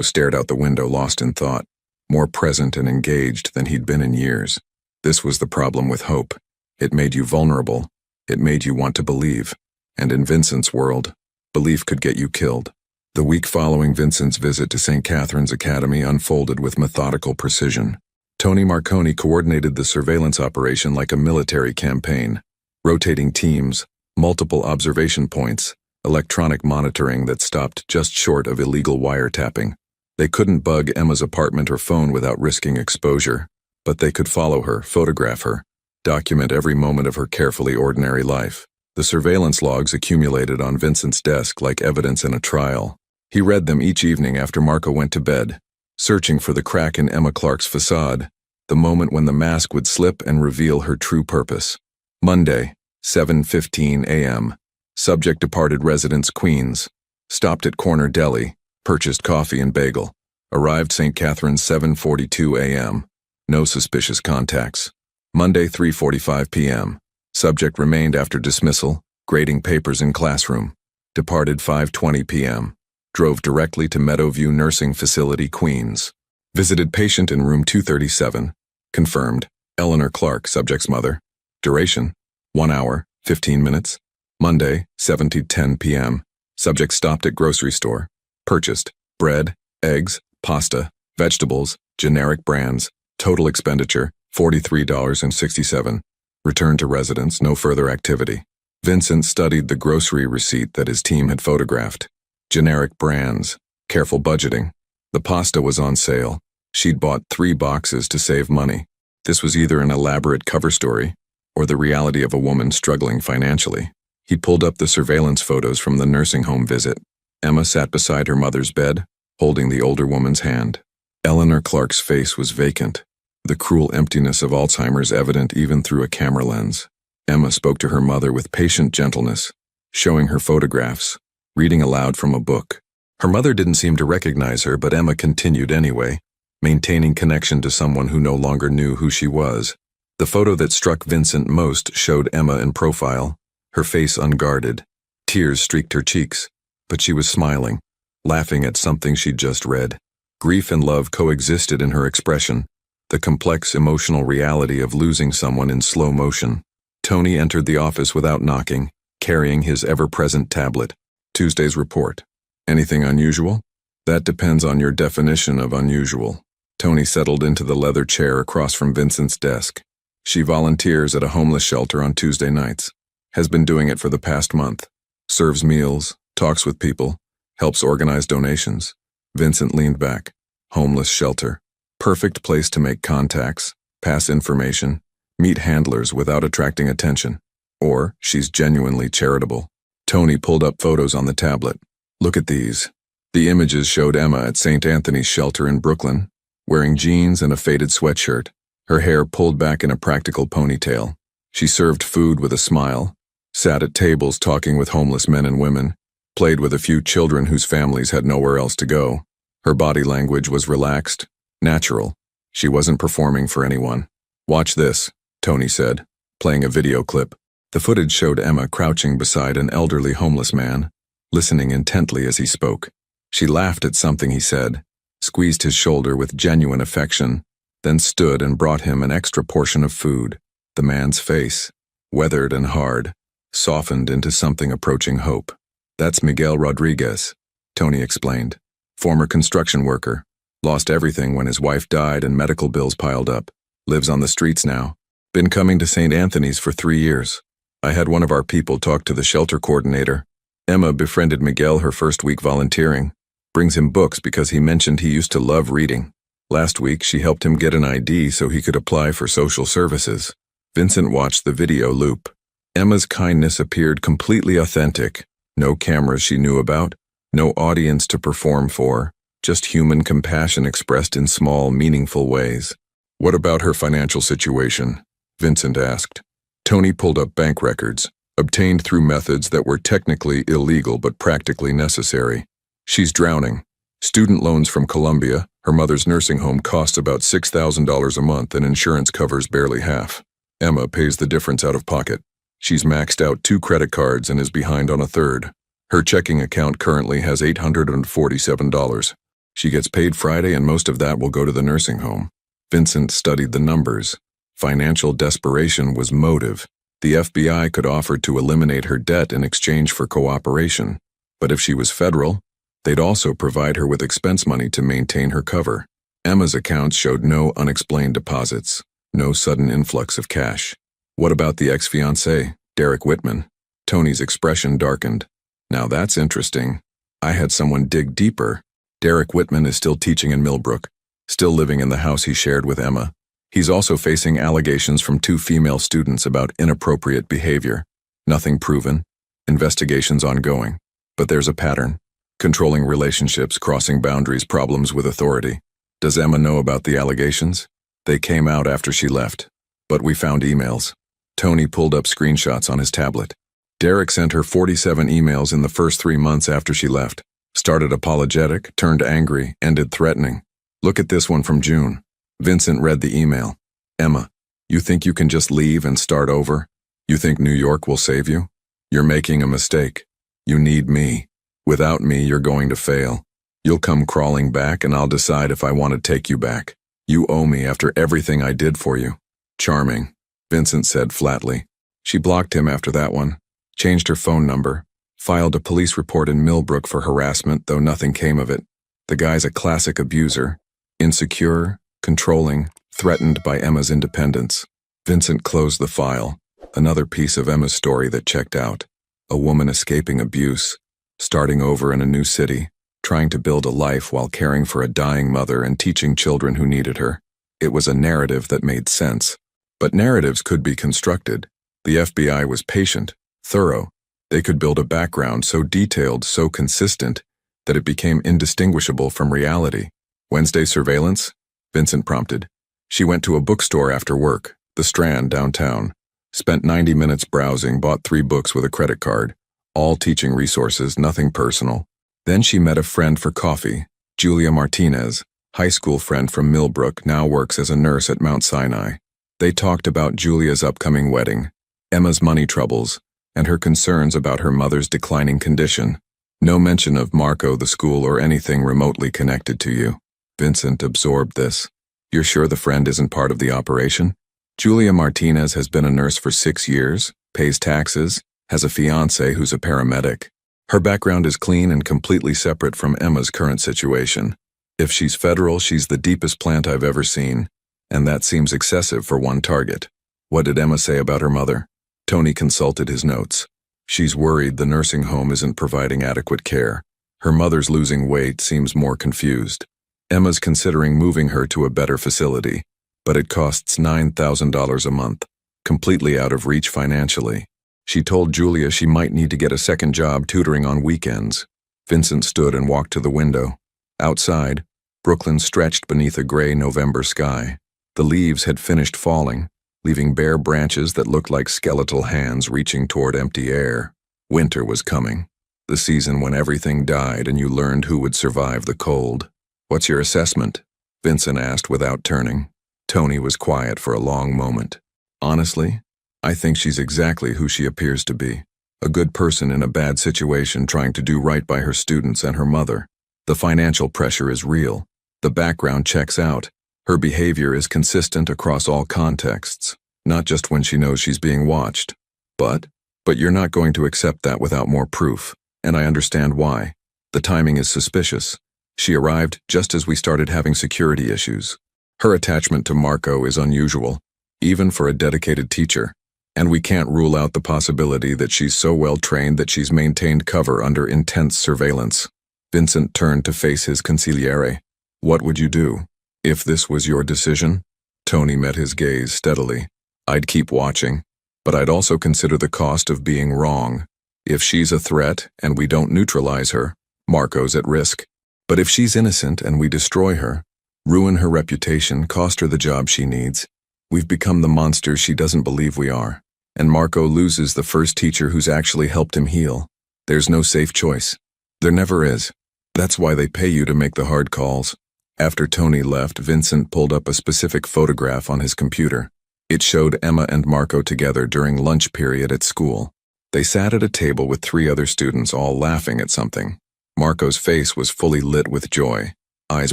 stared out the window, lost in thought, more present and engaged than he'd been in years. This was the problem with hope. It made you vulnerable. It made you want to believe. And in Vincent's world, belief could get you killed. The week following Vincent's visit to St. Catherine's Academy unfolded with methodical precision. Tony Marconi coordinated the surveillance operation like a military campaign. Rotating teams, multiple observation points, electronic monitoring that stopped just short of illegal wiretapping. They couldn't bug Emma's apartment or phone without risking exposure, but they could follow her, photograph her, document every moment of her carefully ordinary life. The surveillance logs accumulated on Vincent's desk like evidence in a trial. He read them each evening after Marco went to bed, searching for the crack in Emma Clark's facade, the moment when the mask would slip and reveal her true purpose. Monday, 7:15 a.m. Subject departed residence Queens. Stopped at Corner Deli, purchased coffee and bagel. Arrived St. Catherine's 7:42 a.m. No suspicious contacts. Monday, 3:45 p.m. Subject remained after dismissal, grading papers in classroom. Departed 5:20 p.m. Drove directly to Meadowview Nursing Facility, Queens. Visited patient in room 237. Confirmed. Eleanor Clark, subject's mother. Duration, 1 hour, 15 minutes. Monday, 7:10 p.m. Subject stopped at grocery store. Purchased bread, eggs, pasta, vegetables, generic brands. Total expenditure, $43.67. Returned to residence, no further activity. Vincent studied the grocery receipt that his team had photographed. Generic brands, careful budgeting. The pasta was on sale. She'd bought 3 boxes to save money. This was either an elaborate cover story or the reality of a woman struggling financially. He pulled up the surveillance photos from the nursing home visit. Emma sat beside her mother's bed, holding the older woman's hand. Eleanor Clark's face was vacant, the cruel emptiness of Alzheimer's evident even through a camera lens. Emma spoke to her mother with patient gentleness, showing her photographs, reading aloud from a book. Her mother didn't seem to recognize her, but Emma continued anyway, maintaining connection to someone who no longer knew who she was. The photo that struck Vincent most showed Emma in profile, her face unguarded. Tears streaked her cheeks, but she was smiling, laughing at something she'd just read. Grief and love coexisted in her expression, the complex emotional reality of losing someone in slow motion. Tony entered the office without knocking, carrying his ever-present tablet. Tuesday's report. Anything unusual? That depends on your definition of unusual. Tony settled into the leather chair across from Vincent's desk. She volunteers at a homeless shelter on Tuesday nights. Has been doing it for the past month. Serves meals, talks with people, helps organize donations. Vincent leaned back. Homeless shelter. Perfect place to make contacts, pass information, meet handlers without attracting attention. Or she's genuinely charitable. Tony pulled up photos on the tablet. Look at these. The images showed Emma at St. Anthony's shelter in Brooklyn, wearing jeans and a faded sweatshirt, her hair pulled back in a practical ponytail. She served food with a smile, sat at tables talking with homeless men and women, played with a few children whose families had nowhere else to go. Her body language was relaxed, natural. She wasn't performing for anyone. Watch this, Tony said, playing a video clip. The footage showed Emma crouching beside an elderly homeless man, listening intently as he spoke. She laughed at something he said, squeezed his shoulder with genuine affection, then stood and brought him an extra portion of food. The man's face, weathered and hard, softened into something approaching hope. That's Miguel Rodriguez, Tony explained. Former construction worker. Lost everything when his wife died and medical bills piled up. Lives on the streets now. Been coming to St. Anthony's for 3 years. I had one of our people talk to the shelter coordinator. Emma befriended Miguel her first week volunteering. Brings him books because he mentioned he used to love reading. Last week, she helped him get an ID so he could apply for social services. Vincent watched the video loop. Emma's kindness appeared completely authentic. No cameras she knew about, no audience to perform for, just human compassion expressed in small, meaningful ways. What about her financial situation? Vincent asked. Tony pulled up bank records, obtained through methods that were technically illegal but practically necessary. She's drowning. Student loans from Colombia, her mother's nursing home costs about $6,000 a month and insurance covers barely half. Emma pays the difference out of pocket. She's maxed out 2 credit cards and is behind on a third. Her checking account currently has $847. She gets paid Friday and most of that will go to the nursing home. Vincent studied the numbers. Financial desperation was motive. The FBI could offer to eliminate her debt in exchange for cooperation. But if she was federal, they'd also provide her with expense money to maintain her cover. Emma's accounts showed no unexplained deposits, no sudden influx of cash. What about the ex-fiancé, Derek Whitman? Tony's expression darkened. Now that's interesting. I had someone dig deeper. Derek Whitman is still teaching in Millbrook, still living in the house he shared with Emma. He's also facing allegations from 2 female students about inappropriate behavior. Nothing proven, investigations ongoing. But there's a pattern. Controlling relationships, crossing boundaries, problems with authority. Does Emma know about the allegations? They came out after she left. But we found emails. Tony pulled up screenshots on his tablet. Derek sent her 47 emails in the first 3 months after she left. Started apologetic, turned angry, ended threatening. Look at this one from June. Vincent read the email. Emma, you think you can just leave and start over? You think New York will save you? You're making a mistake. You need me. Without me, you're going to fail. You'll come crawling back and I'll decide if I want to take you back. You owe me after everything I did for you. Charming, Vincent said flatly. She blocked him after that one, changed her phone number, filed a police report in Millbrook for harassment, though nothing came of it. The guy's a classic abuser, insecure, controlling, threatened by Emma's independence. Vincent closed the file, another piece of Emma's story that checked out. A woman escaping abuse, starting over in a new city, trying to build a life while caring for a dying mother and teaching children who needed her. It was a narrative that made sense. But narratives could be constructed. The FBI was patient, thorough. They could build a background so detailed, so consistent, that it became indistinguishable from reality. Wednesday surveillance? Vincent prompted. She went to a bookstore after work, the Strand downtown, spent 90 minutes browsing, bought 3 books with a credit card, all teaching resources, nothing personal. Then she met a friend for coffee, Julia Martinez, high school friend from Millbrook, now works as a nurse at Mount Sinai. They talked about Julia's upcoming wedding, Emma's money troubles, and her concerns about her mother's declining condition. No mention of Marco, the school, or anything remotely connected to you. Vincent absorbed this. You're sure the friend isn't part of the operation? Julia Martinez has been a nurse for 6 years, pays taxes, has a fiancé who's a paramedic. Her background is clean and completely separate from Emma's current situation. If she's federal, she's the deepest plant I've ever seen, and that seems excessive for one target. What did Emma say about her mother? Tony consulted his notes. She's worried the nursing home isn't providing adequate care. Her mother's losing weight, seems more confused. Emma's considering moving her to a better facility, but it costs $9,000 a month, completely out of reach financially. She told Julia she might need to get a second job tutoring on weekends. Vincent stood and walked to the window. Outside, Brooklyn stretched beneath a gray November sky. The leaves had finished falling, leaving bare branches that looked like skeletal hands reaching toward empty air. Winter was coming, the season when everything died and you learned who would survive the cold. What's your assessment? Vincent asked without turning. Tony was quiet for a long moment. Honestly, I think she's exactly who she appears to be. A good person in a bad situation trying to do right by her students and her mother. The financial pressure is real. The background checks out. Her behavior is consistent across all contexts, not just when she knows she's being watched. But you're not going to accept that without more proof, and I understand why. The timing is suspicious. She arrived just as we started having security issues. Her attachment to Marco is unusual, even for a dedicated teacher. And we can't rule out the possibility that she's so well trained that she's maintained cover under intense surveillance. Vincent turned to face his consigliere. What would you do? If this was your decision? Tony met his gaze steadily. I'd keep watching, but I'd also consider the cost of being wrong. If she's a threat and we don't neutralize her, Marco's at risk. But if she's innocent and we destroy her, ruin her reputation, cost her the job she needs, we've become the monsters she doesn't believe we are. And Marco loses the first teacher who's actually helped him heal. There's no safe choice. There never is. That's why they pay you to make the hard calls. After Tony left, Vincent pulled up a specific photograph on his computer. It showed Emma and Marco together during lunch period at school. They sat at a table with 3 other students, all laughing at something. Marco's face was fully lit with joy, eyes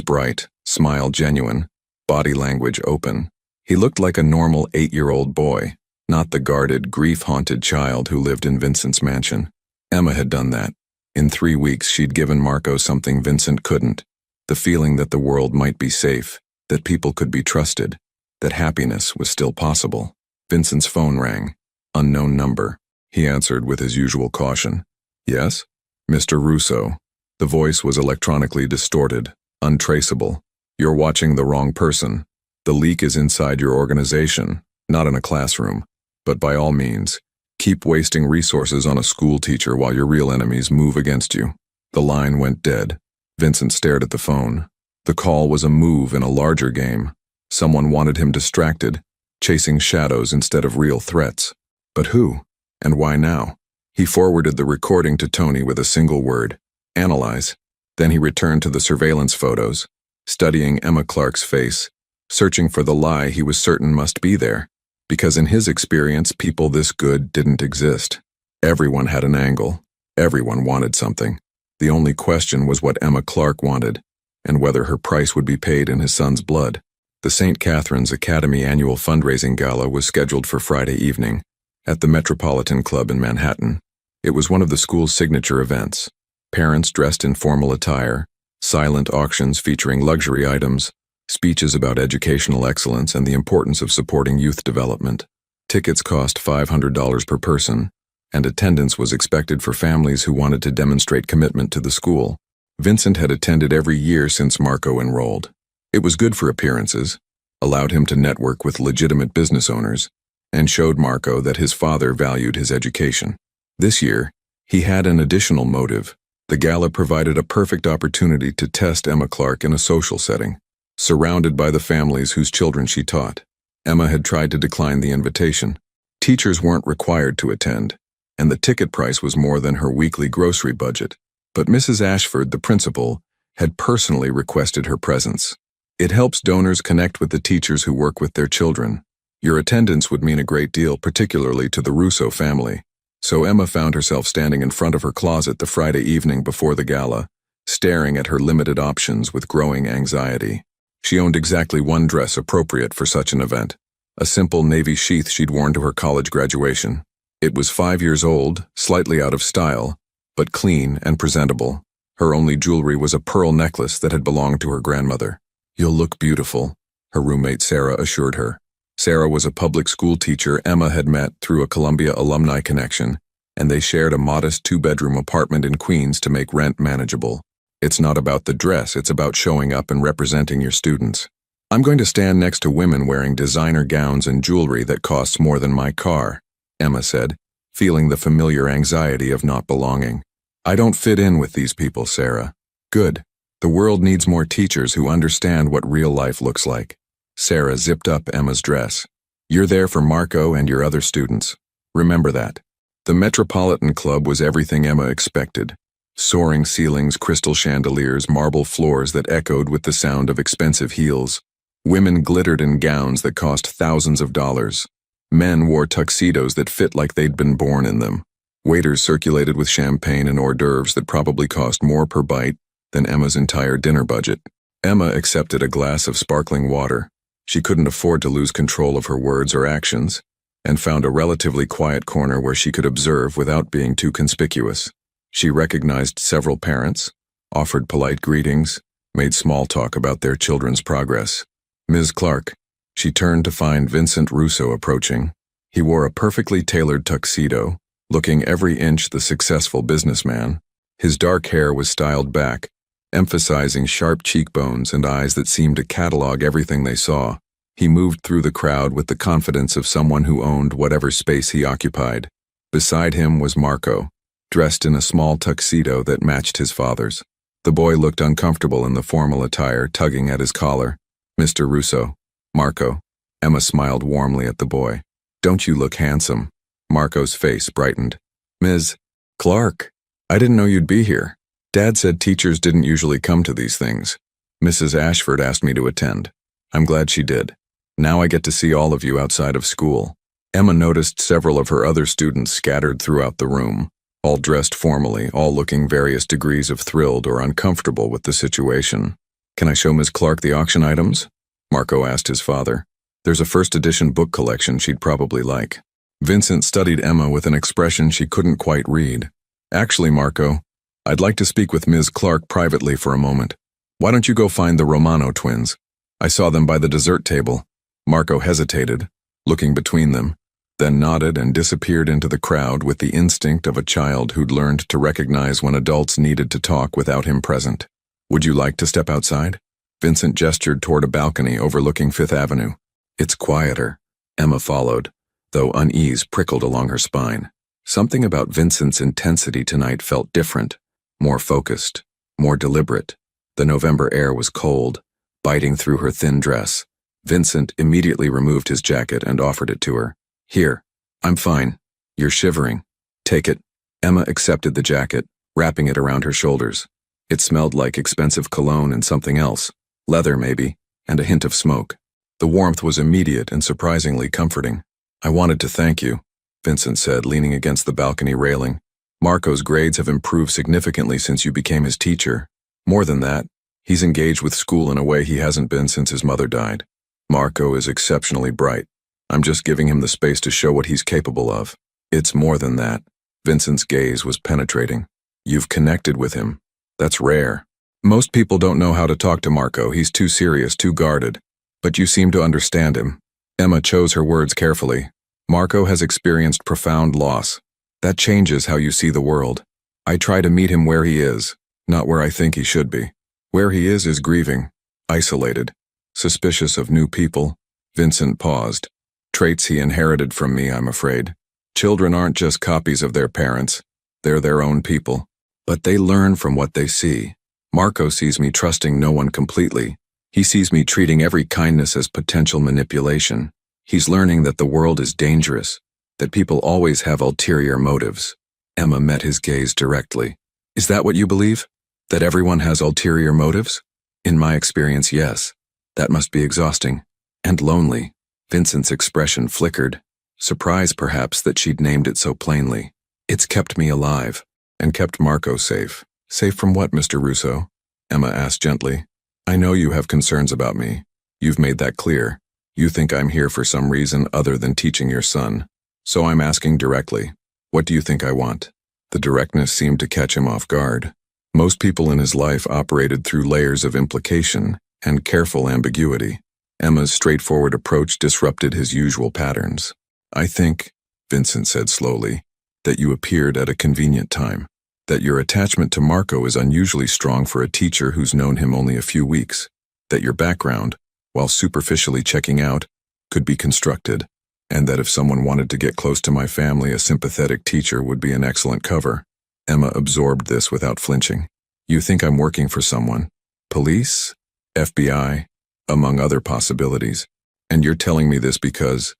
bright, smile genuine, body language open. He looked like a normal 8-year-old boy, not the guarded, grief-haunted child who lived in Vincent's mansion. Emma had done that. In 3 weeks, she'd given Marco something Vincent couldn't: the feeling that the world might be safe, that people could be trusted, that happiness was still possible. Vincent's phone rang. Unknown number. He answered with his usual caution. Yes? Mr. Russo. The voice was electronically distorted, untraceable. You're watching the wrong person. The leak is inside your organization, not in a classroom. But by all means, keep wasting resources on a school teacher while your real enemies move against you. The line went dead. Vincent stared at the phone. The call was a move in a larger game. Someone wanted him distracted, chasing shadows instead of real threats. But who? And why now? He forwarded the recording to Tony with a single word: analyze. Then he returned to the surveillance photos, studying Emma Clark's face, searching for the lie he was certain must be there. Because in his experience, people this good didn't exist. Everyone had an angle. Everyone wanted something. The only question was what Emma Clark wanted, and whether her price would be paid in his son's blood. The St. Catherine's Academy annual fundraising gala was scheduled for Friday evening at the Metropolitan Club in Manhattan. It was one of the school's signature events. Parents dressed in formal attire, silent auctions featuring luxury items, speeches about educational excellence and the importance of supporting youth development. Tickets cost $500 per person, and attendance was expected for families who wanted to demonstrate commitment to the school. Vincent had attended every year since Marco enrolled. It was good for appearances, allowed him to network with legitimate business owners, and showed Marco that his father valued his education. This year, he had an additional motive. The gala provided a perfect opportunity to test Emma Clark in a social setting, surrounded by the families whose children she taught. Emma had tried to decline the invitation. Teachers weren't required to attend, and the ticket price was more than her weekly grocery budget. But Mrs. Ashford, the principal, had personally requested her presence. It helps donors connect with the teachers who work with their children. Your attendance would mean a great deal, particularly to the Russo family. So Emma found herself standing in front of her closet the Friday evening before the gala, staring at her limited options with growing anxiety. She owned exactly one dress appropriate for such an event, a simple navy sheath she'd worn to her college graduation. It was 5 years old, slightly out of style, but clean and presentable. Her only jewelry was a pearl necklace that had belonged to her grandmother. "You'll look beautiful," her roommate Sarah assured her. Sarah was a public school teacher Emma had met through a Columbia alumni connection, and they shared a modest 2-bedroom apartment in Queens to make rent manageable. It's not about the dress, it's about showing up and representing your students. "I'm going to stand next to women wearing designer gowns and jewelry that costs more than my car," Emma said, feeling the familiar anxiety of not belonging. "I don't fit in with these people, Sarah." "Good. The world needs more teachers who understand what real life looks like." Sarah zipped up Emma's dress. "You're there for Marco and your other students. Remember that." The Metropolitan Club was everything Emma expected. Soaring ceilings, crystal chandeliers, marble floors that echoed with the sound of expensive heels. Women glittered in gowns that cost thousands of dollars. Men wore tuxedos that fit like they'd been born in them. Waiters circulated with champagne and hors d'oeuvres that probably cost more per bite than Emma's entire dinner budget. Emma accepted a glass of sparkling water. She couldn't afford to lose control of her words or actions, and found a relatively quiet corner where she could observe without being too conspicuous. She recognized several parents, offered polite greetings, made small talk about their children's progress. "Ms. Clark." She turned to find Vincent Russo approaching. He wore a perfectly tailored tuxedo, looking every inch the successful businessman. His dark hair was styled back, emphasizing sharp cheekbones and eyes that seemed to catalog everything they saw. He moved through the crowd with the confidence of someone who owned whatever space he occupied. Beside him was Marco, dressed in a small tuxedo that matched his father's. The boy looked uncomfortable in the formal attire, tugging at his collar. "Mr. Russo." "Marco." Emma smiled warmly at the boy. "Don't you look handsome?" Marco's face brightened. "Ms. Clark, I didn't know you'd be here. Dad said teachers didn't usually come to these things. Mrs. Ashford asked me to attend. I'm glad she did." Now I get to see all of you outside of school. Emma noticed several of her other students scattered throughout the room, all dressed formally, all looking various degrees of thrilled or uncomfortable with the situation. Can I show Ms. Clark the auction items? Marco asked his father. There's a first edition book collection she'd probably like. Vincent studied Emma with an expression she couldn't quite read. Actually, Marco, I'd like to speak with Ms. Clark privately for a moment. Why don't you go find the Romano twins? I saw them by the dessert table. Marco hesitated, looking between them, then nodded and disappeared into the crowd with the instinct of a child who'd learned to recognize when adults needed to talk without him present. Would you like to step outside? Vincent gestured toward a balcony overlooking Fifth Avenue. It's quieter. Emma followed, though unease prickled along her spine. Something about Vincent's intensity tonight felt different, more focused, more deliberate. The November air was cold, biting through her thin dress. Vincent immediately removed his jacket and offered it to her. Here, I'm fine. You're shivering. Take it. Emma accepted the jacket, wrapping it around her shoulders. It smelled like expensive cologne and something else, leather maybe, and a hint of smoke. The warmth was immediate and surprisingly comforting. I wanted to thank you, Vincent said, leaning against the balcony railing. Marco's grades have improved significantly since you became his teacher. More than that, he's engaged with school in a way he hasn't been since his mother died. Marco is exceptionally bright. I'm just giving him the space to show what he's capable of. It's more than that. Vincent's gaze was penetrating. You've connected with him. That's rare. Most people don't know how to talk to Marco. He's too serious, too guarded. But you seem to understand him. Emma chose her words carefully. Marco has experienced profound loss. That changes how you see the world. I try to meet him where he is, not where I think he should be. Where he is grieving, isolated, suspicious of new people. Vincent paused. Traits he inherited from me, I'm afraid. Children aren't just copies of their parents. They're their own people. But they learn from what they see. Marco sees me trusting no one completely. He sees me treating every kindness as potential manipulation. He's learning that the world is dangerous, that people always have ulterior motives. Emma met his gaze directly. Is that what you believe? That everyone has ulterior motives? In my experience, yes. That must be exhausting. And lonely. Vincent's expression flickered. Surprise, perhaps, that she'd named it so plainly. It's kept me alive, and kept Marco safe. Safe from what, Mr. Russo? Emma asked gently. I know you have concerns about me. You've made that clear. You think I'm here for some reason other than teaching your son. So I'm asking directly. What do you think I want? The directness seemed to catch him off guard. Most people in his life operated through layers of implication and careful ambiguity. Emma's straightforward approach disrupted his usual patterns. I think, Vincent said slowly, that you appeared at a convenient time. That your attachment to Marco is unusually strong for a teacher who's known him only a few weeks. That your background, while superficially checking out, could be constructed. And that if someone wanted to get close to my family, a sympathetic teacher would be an excellent cover. Emma absorbed this without flinching. You think I'm working for someone? Police? FBI? Among other possibilities. And you're telling me this because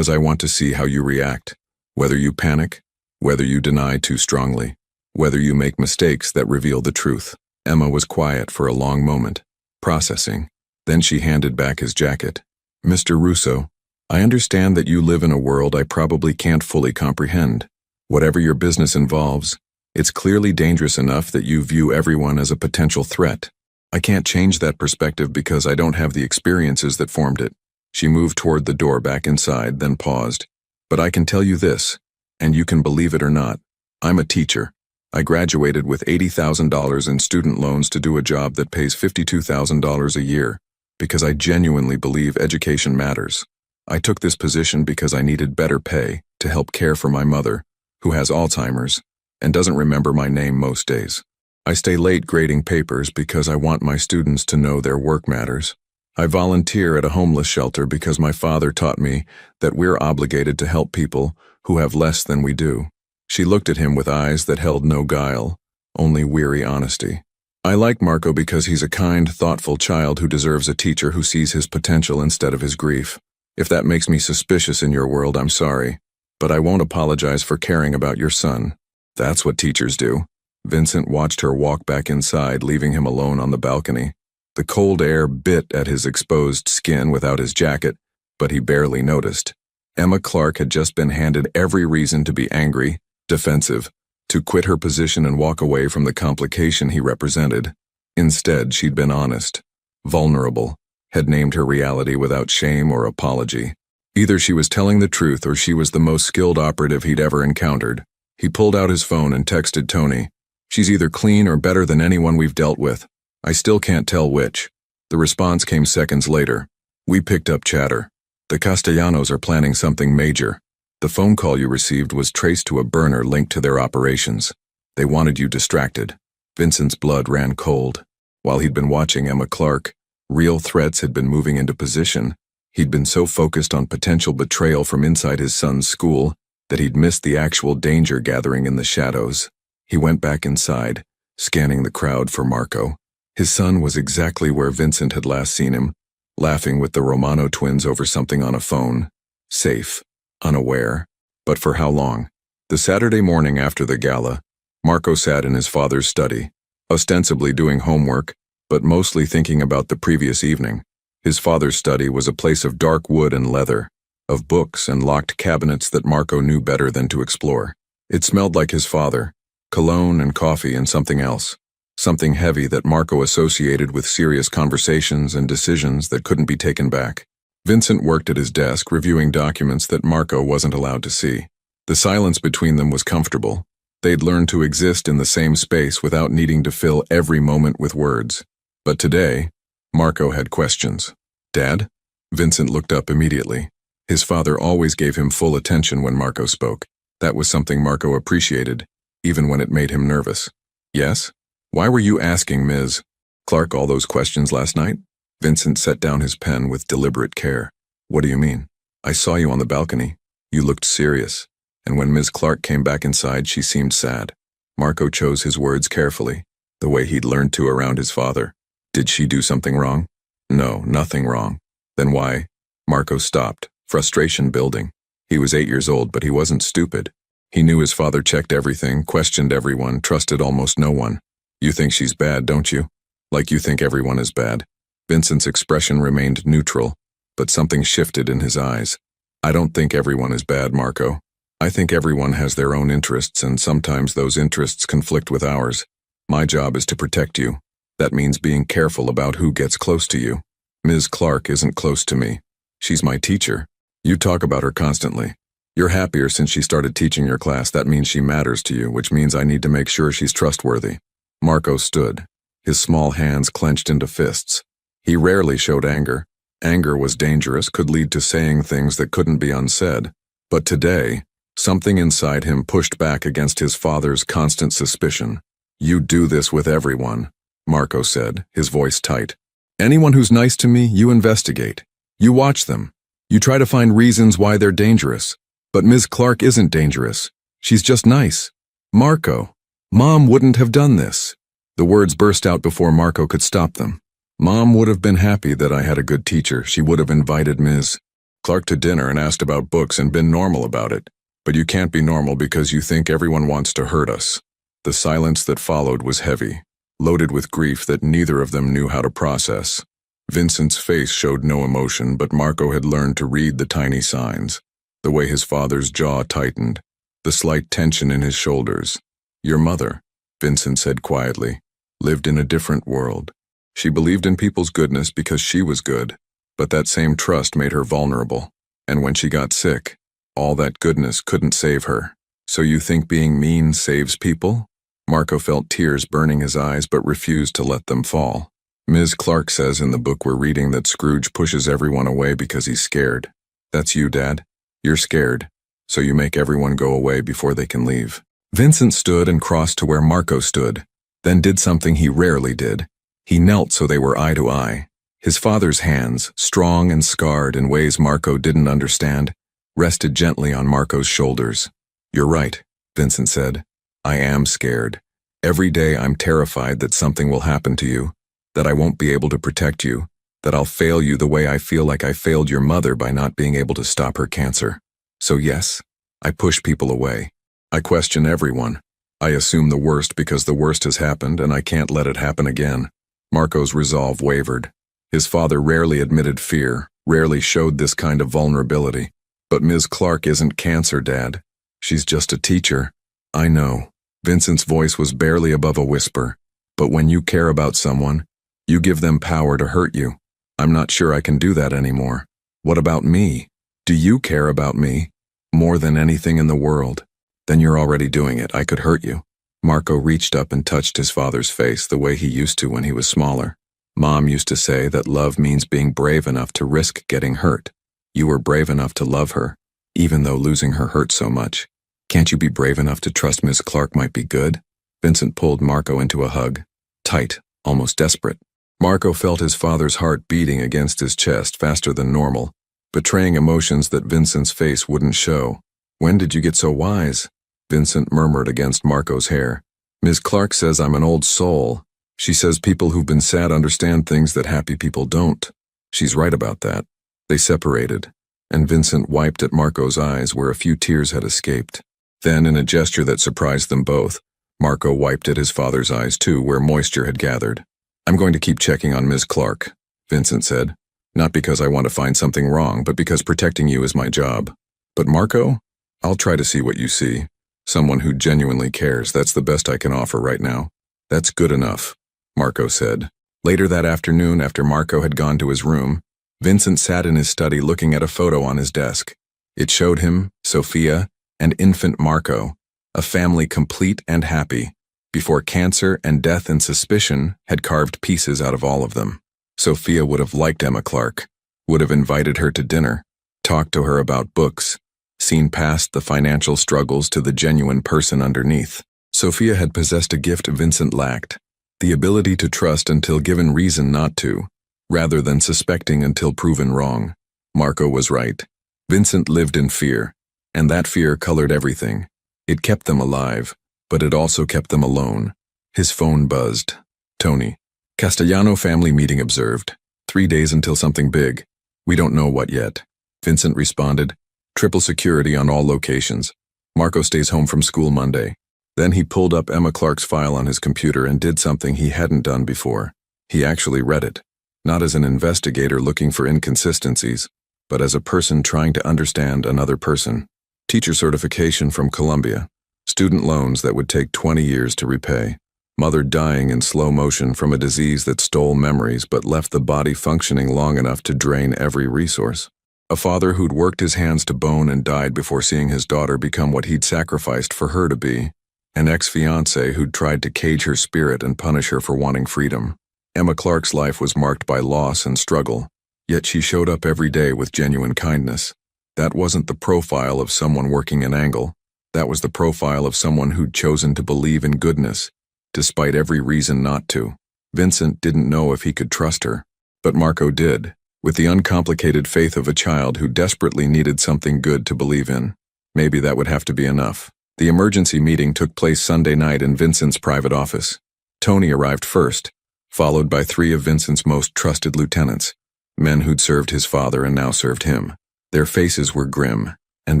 I want to see how you react. Whether you panic, whether you deny too strongly, whether you make mistakes that reveal the truth. Emma was quiet for a long moment, processing. Then she handed back his jacket. Mr. Russo, I understand that you live in a world I probably can't fully comprehend. Whatever your business involves, it's clearly dangerous enough that you view everyone as a potential threat. I can't change that perspective because I don't have the experiences that formed it. She moved toward the door back inside, then paused. But I can tell you this, and you can believe it or not. I'm a teacher. I graduated with $80,000 in student loans to do a job that pays $52,000 a year, because I genuinely believe education matters. I took this position because I needed better pay to help care for my mother, who has Alzheimer's, and doesn't remember my name most days. I stay late grading papers because I want my students to know their work matters. I volunteer at a homeless shelter because my father taught me that we're obligated to help people who have less than we do. She looked at him with eyes that held no guile, only weary honesty. I like Marco because he's a kind, thoughtful child who deserves a teacher who sees his potential instead of his grief. If that makes me suspicious in your world, I'm sorry, but I won't apologize for caring about your son. That's what teachers do. Vincent watched her walk back inside, leaving him alone on the balcony. The cold air bit at his exposed skin without his jacket, but he barely noticed. Emma Clark had just been handed every reason to be angry, defensive, to quit her position and walk away from the complication he represented. Instead, she'd been honest, vulnerable, had named her reality without shame or apology. Either she was telling the truth or she was the most skilled operative he'd ever encountered. He pulled out his phone and texted Tony. "She's either clean or better than anyone we've dealt with. I still can't tell which." The response came seconds later. "We picked up chatter. The Castellanos are planning something major. The phone call you received was traced to a burner linked to their operations. They wanted you distracted." Vincent's blood ran cold. While he'd been watching Emma Clark, real threats had been moving into position. He'd been so focused on potential betrayal from inside his son's school that he'd missed the actual danger gathering in the shadows. He went back inside, scanning the crowd for Marco. His son was exactly where Vincent had last seen him, laughing with the Romano twins over something on a phone. Safe, unaware. But for how long? The Saturday morning after the gala, Marco sat in his father's study, ostensibly doing homework, but mostly thinking about the previous evening. His father's study was a place of dark wood and leather, of books and locked cabinets that Marco knew better than to explore. It smelled like his father, cologne and coffee and something else. Something heavy that Marco associated with serious conversations and decisions that couldn't be taken back. Vincent worked at his desk reviewing documents that Marco wasn't allowed to see. The silence between them was comfortable. They'd learned to exist in the same space without needing to fill every moment with words. But today, Marco had questions. "Dad?" Vincent looked up immediately. His father always gave him full attention when Marco spoke. That was something Marco appreciated, even when it made him nervous. "Yes? Why were you asking Ms. Clark all those questions last night?" Vincent set down his pen with deliberate care. "What do you mean? I saw you on the balcony. You looked serious. And when Ms. Clark came back inside, she seemed sad." Marco chose his words carefully, the way he'd learned to around his father. "Did she do something wrong?" "No, nothing wrong." "Then why?" Marco stopped, frustration building. He was 8 years old, but he wasn't stupid. He knew his father checked everything, questioned everyone, trusted almost no one. "You think she's bad, don't you? Like you think everyone is bad." Vincent's expression remained neutral, but something shifted in his eyes. "I don't think everyone is bad, Marco. I think everyone has their own interests, and sometimes those interests conflict with ours. My job is to protect you. That means being careful about who gets close to you. Ms. Clark isn't close to me. She's my teacher. You talk about her constantly. You're happier since she started teaching your class. That means she matters to you, which means I need to make sure she's trustworthy." Marco stood, his small hands clenched into fists. He rarely showed anger. Anger was dangerous, could lead to saying things that couldn't be unsaid. But today, something inside him pushed back against his father's constant suspicion. "You do this with everyone," Marco said, his voice tight. "Anyone who's nice to me, you investigate. You watch them. You try to find reasons why they're dangerous. But Ms. Clark isn't dangerous. She's just nice. Marco, Mom wouldn't have done this." The words burst out before Marco could stop them. "Mom would have been happy that I had a good teacher. She would have invited Ms. Clark to dinner and asked about books and been normal about it. But you can't be normal because you think everyone wants to hurt us." The silence that followed was heavy, loaded with grief that neither of them knew how to process. Vincent's face showed no emotion, but Marco had learned to read the tiny signs. The way his father's jaw tightened, the slight tension in his shoulders. "Your mother," Vincent said quietly, "lived in a different world. She believed in people's goodness because she was good, but that same trust made her vulnerable. And when she got sick, all that goodness couldn't save her. So you think being mean saves people?" Marco felt tears burning his eyes but refused to let them fall. "Ms. Clark says in the book we're reading that Scrooge pushes everyone away because he's scared. That's you, Dad. You're scared, so you make everyone go away before they can leave." Vincent stood and crossed to where Marco stood, then did something he rarely did. He knelt so they were eye to eye. His father's hands, strong and scarred in ways Marco didn't understand, rested gently on Marco's shoulders. "You're right," Vincent said. "I am scared. Every day I'm terrified that something will happen to you, that I won't be able to protect you, that I'll fail you the way I feel like I failed your mother by not being able to stop her cancer. So yes, I push people away. I question everyone. I assume the worst because the worst has happened and I can't let it happen again." Marco's resolve wavered. His father rarely admitted fear, rarely showed this kind of vulnerability. But Ms. Clark isn't cancer, Dad. She's just a teacher. I know. Vincent's voice was barely above a whisper. But when you care about someone, you give them power to hurt you. I'm not sure I can do that anymore. What about me? Do you care about me? More than anything in the world? Then you're already doing it. I could hurt you. Marco reached up and touched his father's face the way he used to when he was smaller. Mom used to say that love means being brave enough to risk getting hurt. You were brave enough to love her, even though losing her hurt so much. Can't you be brave enough to trust Miss Clark might be good? Vincent pulled Marco into a hug. Tight, almost desperate. Marco felt his father's heart beating against his chest faster than normal, betraying emotions that Vincent's face wouldn't show. When did you get so wise? Vincent murmured against Marco's hair. Ms. Clark says I'm an old soul. She says people who've been sad understand things that happy people don't. She's right about that. They separated, and Vincent wiped at Marco's eyes where a few tears had escaped. Then, in a gesture that surprised them both, Marco wiped at his father's eyes too, where moisture had gathered. I'm going to keep checking on Ms. Clark, Vincent said. Not because I want to find something wrong, but because protecting you is my job. But Marco, I'll try to see what you see. Someone who genuinely cares, that's the best I can offer right now. That's good enough, Marco said. Later that afternoon, after Marco had gone to his room, Vincent sat in his study looking at a photo on his desk. It showed him, Sophia, and infant Marco, a family complete and happy, before cancer and death and suspicion had carved pieces out of all of them. Sophia would have liked Emma Clark, would have invited her to dinner, talked to her about books, seen past the financial struggles to the genuine person underneath. Sophia had possessed a gift Vincent lacked, the ability to trust until given reason not to, rather than suspecting until proven wrong. Marco was right. Vincent lived in fear, and that fear colored everything. It kept them alive, but it also kept them alone. His phone buzzed. Tony. Castellano family meeting observed. 3 days until something big. We don't know what yet. Vincent responded. Triple security on all locations. Marco stays home from school Monday. Then he pulled up Emma Clark's file on his computer and did something he hadn't done before. He actually read it. Not as an investigator looking for inconsistencies, but as a person trying to understand another person. Teacher certification from Columbia. Student loans that would take 20 years to repay. Mother dying in slow motion from a disease that stole memories but left the body functioning long enough to drain every resource. A father who'd worked his hands to bone and died before seeing his daughter become what he'd sacrificed for her to be. An ex-fiancé who'd tried to cage her spirit and punish her for wanting freedom. Emma Clark's life was marked by loss and struggle, yet she showed up every day with genuine kindness. That wasn't the profile of someone working an angle. That was the profile of someone who'd chosen to believe in goodness, despite every reason not to. Vincent didn't know if he could trust her, but Marco did, with the uncomplicated faith of a child who desperately needed something good to believe in. Maybe that would have to be enough. The emergency meeting took place Sunday night in Vincent's private office. Tony arrived first, followed by 3 of Vincent's most trusted lieutenants, men who'd served his father and now served him. Their faces were grim, and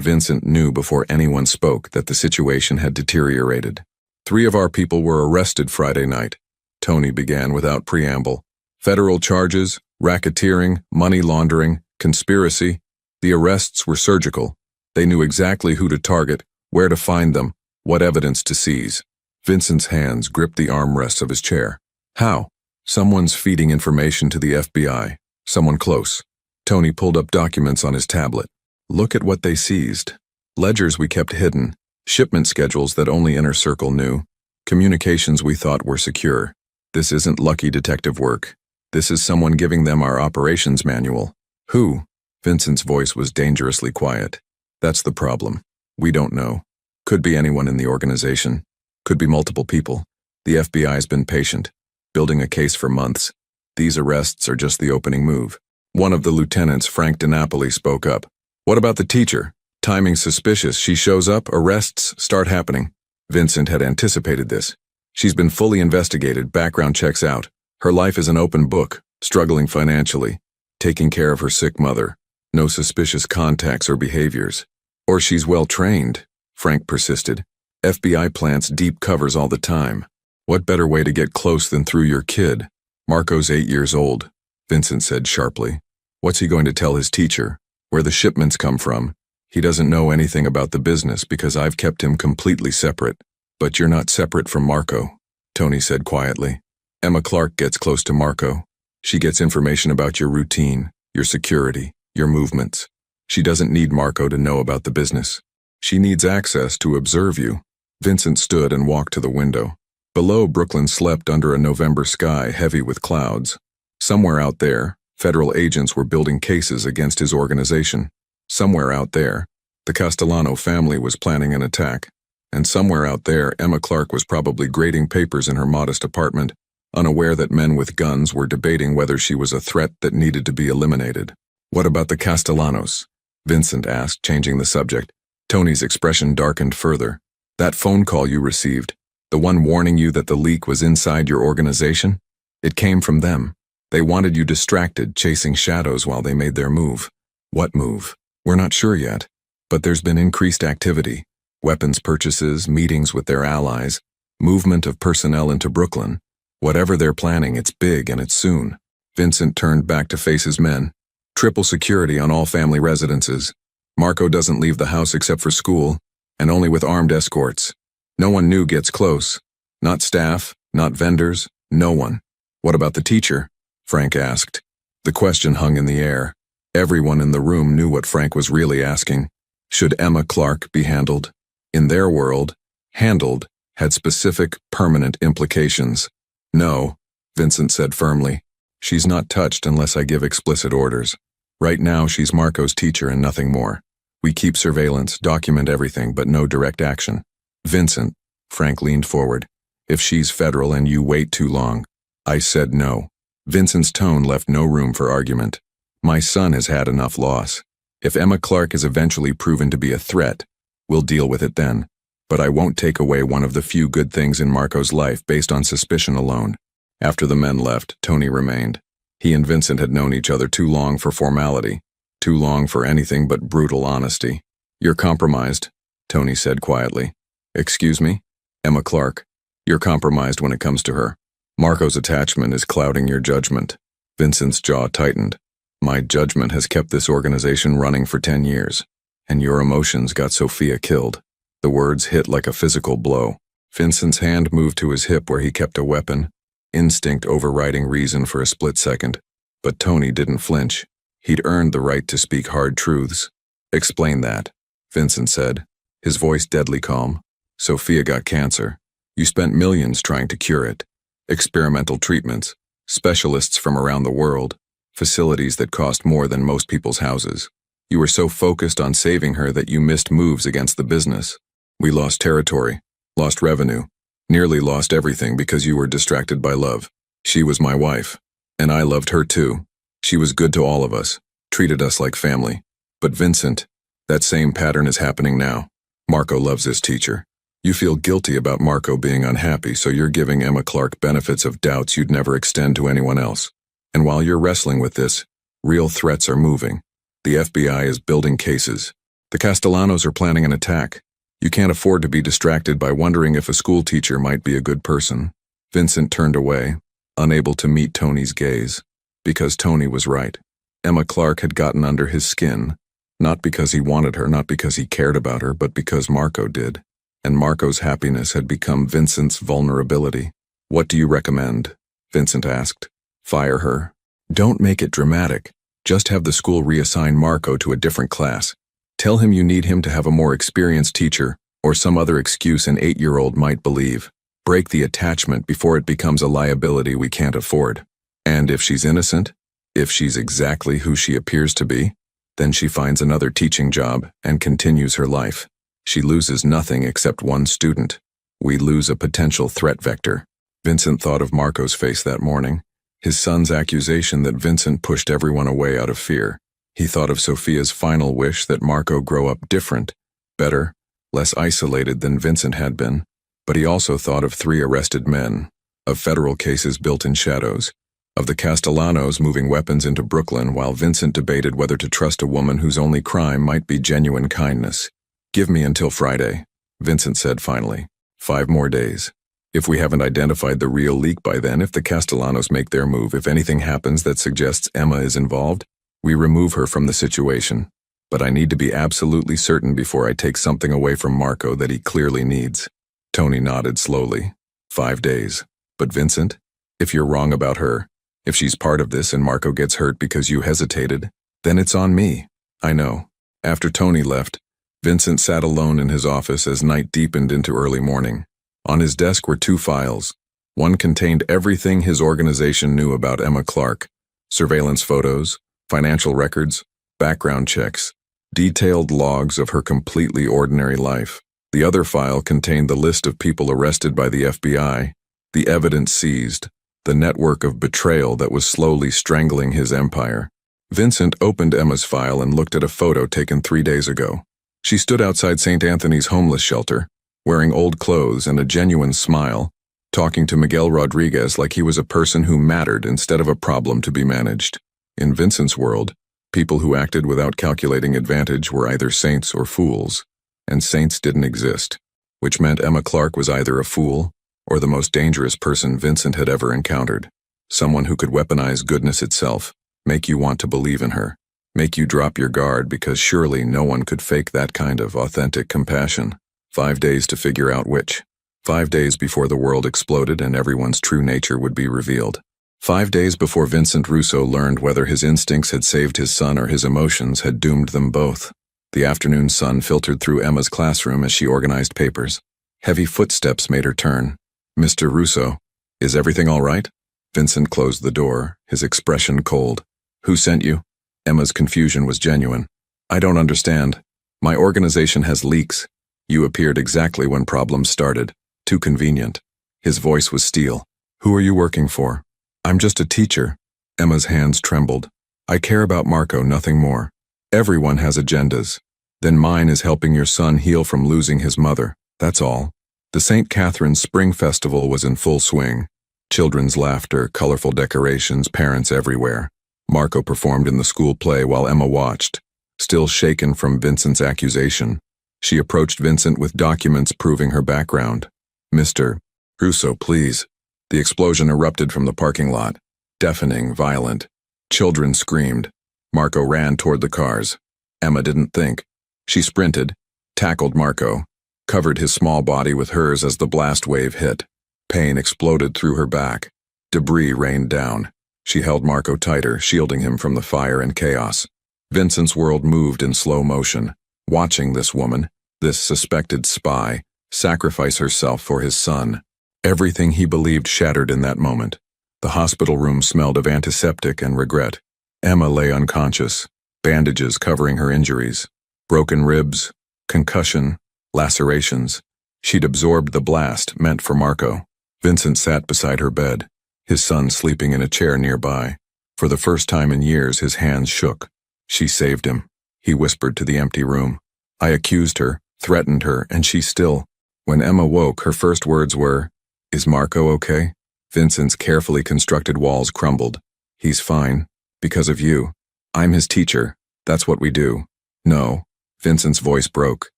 Vincent knew before anyone spoke that the situation had deteriorated. 3 of our people were arrested Friday night, Tony began without preamble. Federal charges, racketeering, money laundering, conspiracy. The arrests were surgical. They knew exactly who to target, where to find them, what evidence to seize. Vincent's hands gripped the armrests of his chair. How? Someone's feeding information to the FBI. Someone close. Tony pulled up documents on his tablet. Look at what they seized. Ledgers we kept hidden. Shipment schedules that only Inner Circle knew. Communications we thought were secure. This isn't lucky detective work. This is someone giving them our operations manual. Who? Vincent's voice was dangerously quiet. That's the problem. We don't know. Could be anyone in the organization. Could be multiple people. The FBI's been patient, building a case for months. These arrests are just the opening move. One of the lieutenants, Frank DiNapoli, spoke up. What about the teacher? Timing suspicious. She shows up, arrests start happening. Vincent had anticipated this. She's been fully investigated, background checks out. Her life is an open book, struggling financially, taking care of her sick mother. No suspicious contacts or behaviors. Or she's well trained, Frank persisted. FBI plants deep covers all the time. What better way to get close than through your kid? Marco's 8 years old. Vincent said sharply. What's he going to tell his teacher? Where the shipments come from? He doesn't know anything about the business because I've kept him completely separate. But you're not separate from Marco, Tony said quietly. Emma Clark gets close to Marco. She gets information about your routine, your security, your movements. She doesn't need Marco to know about the business. She needs access to observe you. Vincent stood and walked to the window. Below, Brooklyn slept under a November sky heavy with clouds. Somewhere out there, federal agents were building cases against his organization. Somewhere out there, the Castellano family was planning an attack. And somewhere out there, Emma Clark was probably grading papers in her modest apartment, unaware that men with guns were debating whether she was a threat that needed to be eliminated. What about the Castellanos? Vincent asked, changing the subject. Tony's expression darkened further. That phone call you received, the one warning you that the leak was inside your organization? It came from them. They wanted you distracted, chasing shadows while they made their move. What move? We're not sure yet. But there's been increased activity. Weapons purchases, meetings with their allies, movement of personnel into Brooklyn. Whatever they're planning, it's big and it's soon. Vincent turned back to face his men. Triple security on all family residences. Marco doesn't leave the house except for school, and only with armed escorts. No one new gets close. Not staff, not vendors, no one. What about the teacher? Frank asked. The question hung in the air. Everyone in the room knew what Frank was really asking. Should Emma Clark be handled? In their world, handled had specific, permanent implications. No, Vincent said firmly. She's not touched unless I give explicit orders. Right now, she's Marco's teacher and nothing more. We keep surveillance, document everything, but no direct action. Vincent, Frank leaned forward. If she's federal and you wait too long. I said no. Vincent's tone left no room for argument. My son has had enough loss. If Emma Clark is eventually proven to be a threat, we'll deal with it then. But I won't take away one of the few good things in Marco's life based on suspicion alone. After the men left, Tony remained. He and Vincent had known each other too long for formality, too long for anything but brutal honesty. You're compromised, Tony said quietly. Excuse me? Emma Clark. You're compromised when it comes to her. Marco's attachment is clouding your judgment. Vincent's jaw tightened. My judgment has kept this organization running for 10 years. And your emotions got Sophia killed. The words hit like a physical blow. Vincent's hand moved to his hip where he kept a weapon, instinct overriding reason for a split second. But Tony didn't flinch. He'd earned the right to speak hard truths. Explain that, Vincent said, his voice deadly calm. Sophia got cancer. You spent millions trying to cure it. Experimental treatments, specialists from around the world, facilities that cost more than most people's houses. You were so focused on saving her that you missed moves against the business. We lost territory, lost revenue, nearly lost everything because you were distracted by love. She was my wife, and I loved her too. She was good to all of us, treated us like family. But Vincent, that same pattern is happening now. Marco loves his teacher. You feel guilty about Marco being unhappy, so you're giving Emma Clark benefits of doubts you'd never extend to anyone else. And while you're wrestling with this, real threats are moving. The FBI is building cases. The Castellanos are planning an attack. You can't afford to be distracted by wondering if a school teacher might be a good person. Vincent turned away, unable to meet Tony's gaze. Because Tony was right. Emma Clark had gotten under his skin. Not because he wanted her, not because he cared about her, but because Marco did. And Marco's happiness had become Vincent's vulnerability. What do you recommend? Vincent asked. Fire her. Don't make it dramatic. Just have the school reassign Marco to a different class. Tell him you need him to have a more experienced teacher, or some other excuse an 8-year-old might believe. Break the attachment before it becomes a liability we can't afford. And if she's innocent, if she's exactly who she appears to be, then she finds another teaching job and continues her life. She loses nothing except one student. We lose a potential threat vector. Vincent thought of Marco's face that morning. His son's accusation that Vincent pushed everyone away out of fear. He thought of Sophia's final wish that Marco grow up different, better, less isolated than Vincent had been. But he also thought of 3 arrested men, of federal cases built in shadows, of the Castellanos moving weapons into Brooklyn while Vincent debated whether to trust a woman whose only crime might be genuine kindness. Give me until Friday, Vincent said finally. 5 more days. If we haven't identified the real leak by then, if the Castellanos make their move, if anything happens that suggests Emma is involved, we remove her from the situation. But I need to be absolutely certain before I take something away from Marco that he clearly needs." Tony nodded slowly. 5 days. "But Vincent, if you're wrong about her, if she's part of this and Marco gets hurt because you hesitated, then it's on me." "I know." After Tony left, Vincent sat alone in his office as night deepened into early morning. On his desk were 2 files. One contained everything his organization knew about Emma Clark: surveillance photos, financial records, background checks, detailed logs of her completely ordinary life. The other file contained the list of people arrested by the FBI, the evidence seized, the network of betrayal that was slowly strangling his empire. Vincent opened Emma's file and looked at a photo taken 3 days ago. She stood outside St. Anthony's homeless shelter, wearing old clothes and a genuine smile, talking to Miguel Rodriguez like he was a person who mattered instead of a problem to be managed. In Vincent's world, people who acted without calculating advantage were either saints or fools, and saints didn't exist, which meant Emma Clark was either a fool or the most dangerous person Vincent had ever encountered. Someone who could weaponize goodness itself, make you want to believe in her, make you drop your guard because surely no one could fake that kind of authentic compassion. 5 days to figure out which. 5 days before the world exploded and everyone's true nature would be revealed. 5 days before Vincent Russo learned whether his instincts had saved his son or his emotions had doomed them both. The afternoon sun filtered through Emma's classroom as she organized papers. Heavy footsteps made her turn. "Mr. Russo, is everything all right?" Vincent closed the door, his expression cold. "Who sent you?" Emma's confusion was genuine. "I don't understand. My organization has leaks. You appeared exactly when problems started. Too convenient." His voice was steel. "Who are you working for?" "I'm just a teacher." Emma's hands trembled. "I care about Marco, nothing more. Everyone has agendas. Then mine is helping your son heal from losing his mother. That's all." The St. Catherine's Spring Festival was in full swing. Children's laughter, colorful decorations, parents everywhere. Marco performed in the school play while Emma watched, still shaken from Vincent's accusation. She approached Vincent with documents proving her background. "Mr. Russo, please." The explosion erupted from the parking lot. Deafening, violent. Children screamed. Marco ran toward the cars. Emma didn't think. She sprinted, tackled Marco, covered his small body with hers as the blast wave hit. Pain exploded through her back. Debris rained down. She held Marco tighter, shielding him from the fire and chaos. Vincent's world moved in slow motion, watching this woman, this suspected spy, sacrifice herself for his son. Everything he believed shattered in that moment. The hospital room smelled of antiseptic and regret. Emma lay unconscious, bandages covering her injuries, broken ribs, concussion, lacerations. She'd absorbed the blast meant for Marco. Vincent sat beside her bed, his son sleeping in a chair nearby. For the first time in years, his hands shook. "She saved him," he whispered to the empty room. "I accused her, threatened her, and she still." When Emma woke, her first words were, "Is Marco okay?" Vincent's carefully constructed walls crumbled. "He's fine. Because of you. I'm his teacher. That's what we do." "No." Vincent's voice broke.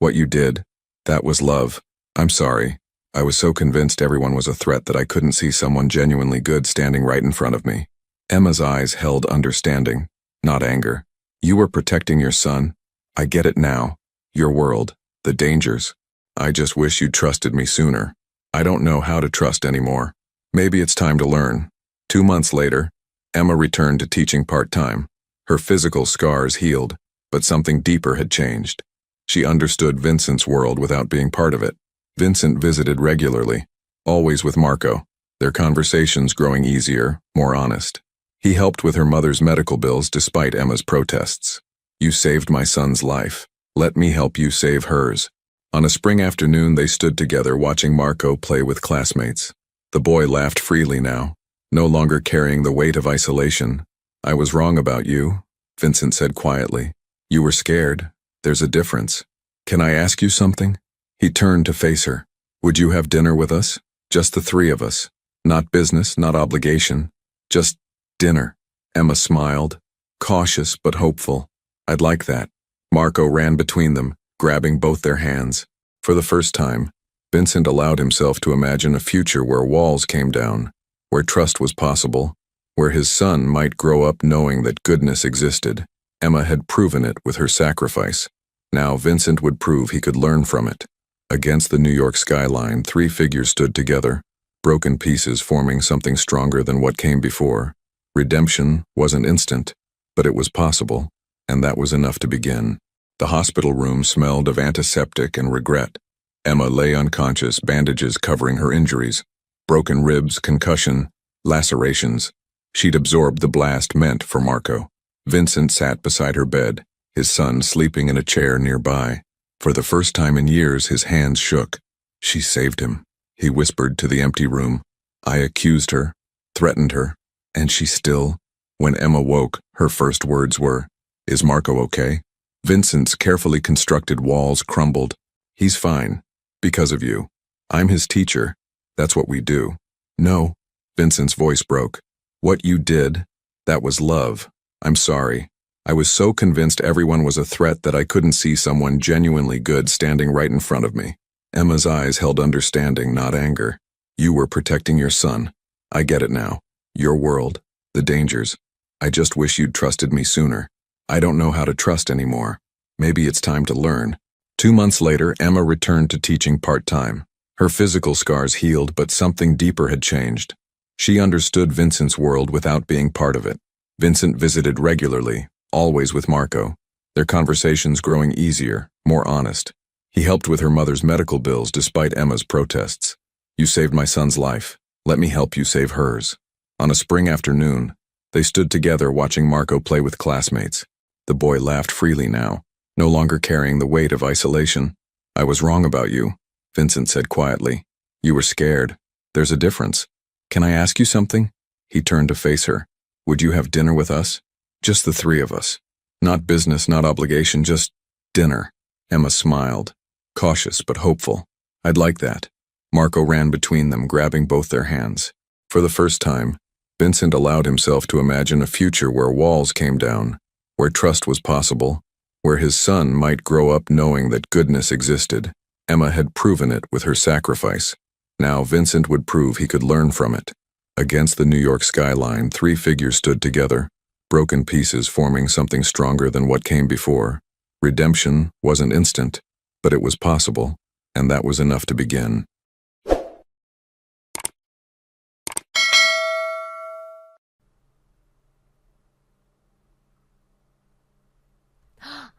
"What you did, that was love. I'm sorry. I was so convinced everyone was a threat that I couldn't see someone genuinely good standing right in front of me." Emma's eyes held understanding, not anger. "You were protecting your son. I get it now. Your world, the dangers. I just wish you'd trusted me sooner. I don't know how to trust anymore. Maybe it's time to learn." 2 months later, Emma returned to teaching part-time. Her physical scars healed, but something deeper had changed. She understood Vincent's world without being part of it. Vincent visited regularly, always with Marco, their conversations growing easier, more honest. He helped with her mother's medical bills despite Emma's protests. "You saved my son's life. Let me help you save hers." On a spring afternoon, they stood together watching Marco play with classmates. The boy laughed freely now, no longer carrying the weight of isolation. "I was wrong about you," Vincent said quietly. "You were scared. There's a difference. Can I ask you something?" He turned to face her. "Would you have dinner with us? Just the 3 of us. Not business, not obligation. Just dinner." Emma smiled, cautious but hopeful. "I'd like that." Marco ran between them, grabbing both their hands. For the first time, Vincent allowed himself to imagine a future where walls came down, where trust was possible, where his son might grow up knowing that goodness existed. Emma had proven it with her sacrifice. Now Vincent would prove he could learn from it. Against the New York skyline, three figures stood together, broken pieces forming something stronger than what came before. Redemption wasn't instant, but it was possible, and that was enough to begin. The hospital room smelled of antiseptic and regret. Emma lay unconscious, bandages covering her injuries. Broken ribs, concussion, lacerations. She'd absorbed the blast meant for Marco. Vincent sat beside her bed, his son sleeping in a chair nearby. For the first time in years, his hands shook. She saved him, he whispered to the empty room. I accused her, threatened her, and she still. When Emma woke, her first words were, "Is Marco okay?" Vincent's carefully constructed walls crumbled. He's fine. Because of you. I'm his teacher. That's what we do. No. Vincent's voice broke. What you did, that was love. I'm sorry. I was so convinced everyone was a threat that I couldn't see someone genuinely good standing right in front of me. Emma's eyes held understanding, not anger. You were protecting your son. I get it now. Your world. The dangers. I just wish you'd trusted me sooner. I don't know how to trust anymore. Maybe it's time to learn. 2 months later, Emma returned to teaching part-time. Her physical scars healed, but something deeper had changed. She understood Vincent's world without being part of it. Vincent visited regularly, always with Marco, their conversations growing easier, more honest. He helped with her mother's medical bills despite Emma's protests. You saved my son's life. Let me help you save hers. On a spring afternoon, they stood together watching Marco play with classmates. The boy laughed freely now, no longer carrying the weight of isolation. I was wrong about you, Vincent said quietly. You were scared. There's a difference. Can I ask you something? He turned to face her. Would you have dinner with us? Just the three of us. Not business, not obligation, just dinner. Emma smiled, cautious but hopeful. I'd like that. Marco ran between them, grabbing both their hands. For the first time, Vincent allowed himself to imagine a future where walls came down, where trust was possible, where his son might grow up knowing that goodness existed. Emma had proven it with her sacrifice. Now Vincent would prove he could learn from it. Against the New York skyline, three figures stood together, broken pieces forming something stronger than what came before. Redemption wasn't instant, but it was possible, and that was enough to begin.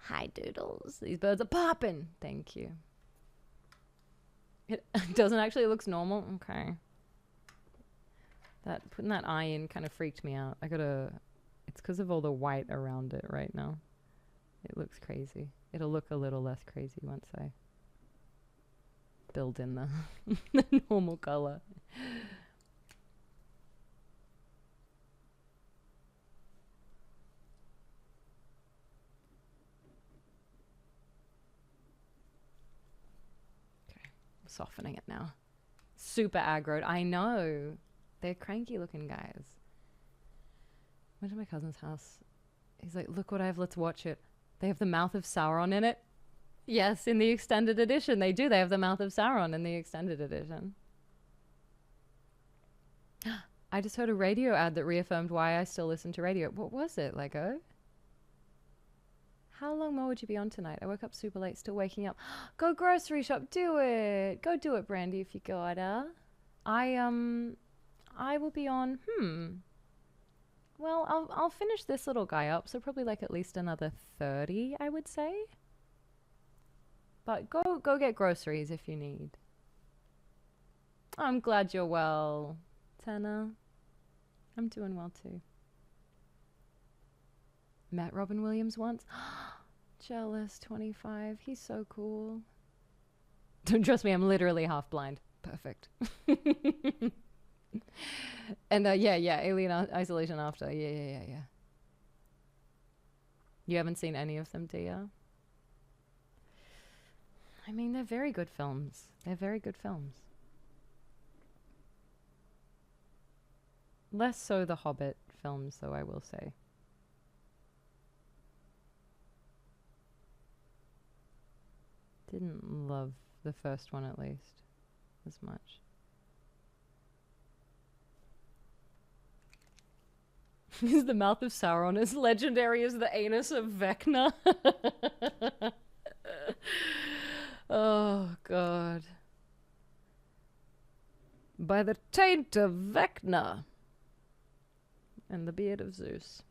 Hi, Doodles. These birds are popping. Thank you. It doesn't actually, it looks normal. Okay. Putting that eye in kind of freaked me out. It's because of all the white around it right now. It looks crazy. It'll look a little less crazy once I build in the, the normal color. Softening it now. Super aggroed. I know. They're cranky looking guys. Went to my cousin's house. He's like, look what I have, let's watch it. They have the mouth of Sauron in it. Yes, in the extended edition. They do. They have the mouth of Sauron in the extended edition. I just heard a radio ad that reaffirmed why I still listen to radio. What was it, Lego? How long more would you be on tonight? I woke up super late, still waking up. Go grocery shop, do it. Go do it, Brandy, if you gotta. I will be on, well, I'll finish this little guy up, so probably like at least another 30, I would say. But go get groceries if you need. I'm glad you're well, Tenna. I'm doing well too. Met Robin Williams once. Jealous, 25. He's so cool. Don't trust me, I'm literally half blind. Perfect. And yeah, Alien Isolation After. Yeah. You haven't seen any of them, do you? I mean, they're very good films. They're very good films. Less so the Hobbit films, though, I will say. Didn't love the first one, at least. as much. Is the mouth of Sauron as legendary as the anus of Vecna? Oh, God. By the taint of Vecna and the beard of Zeus.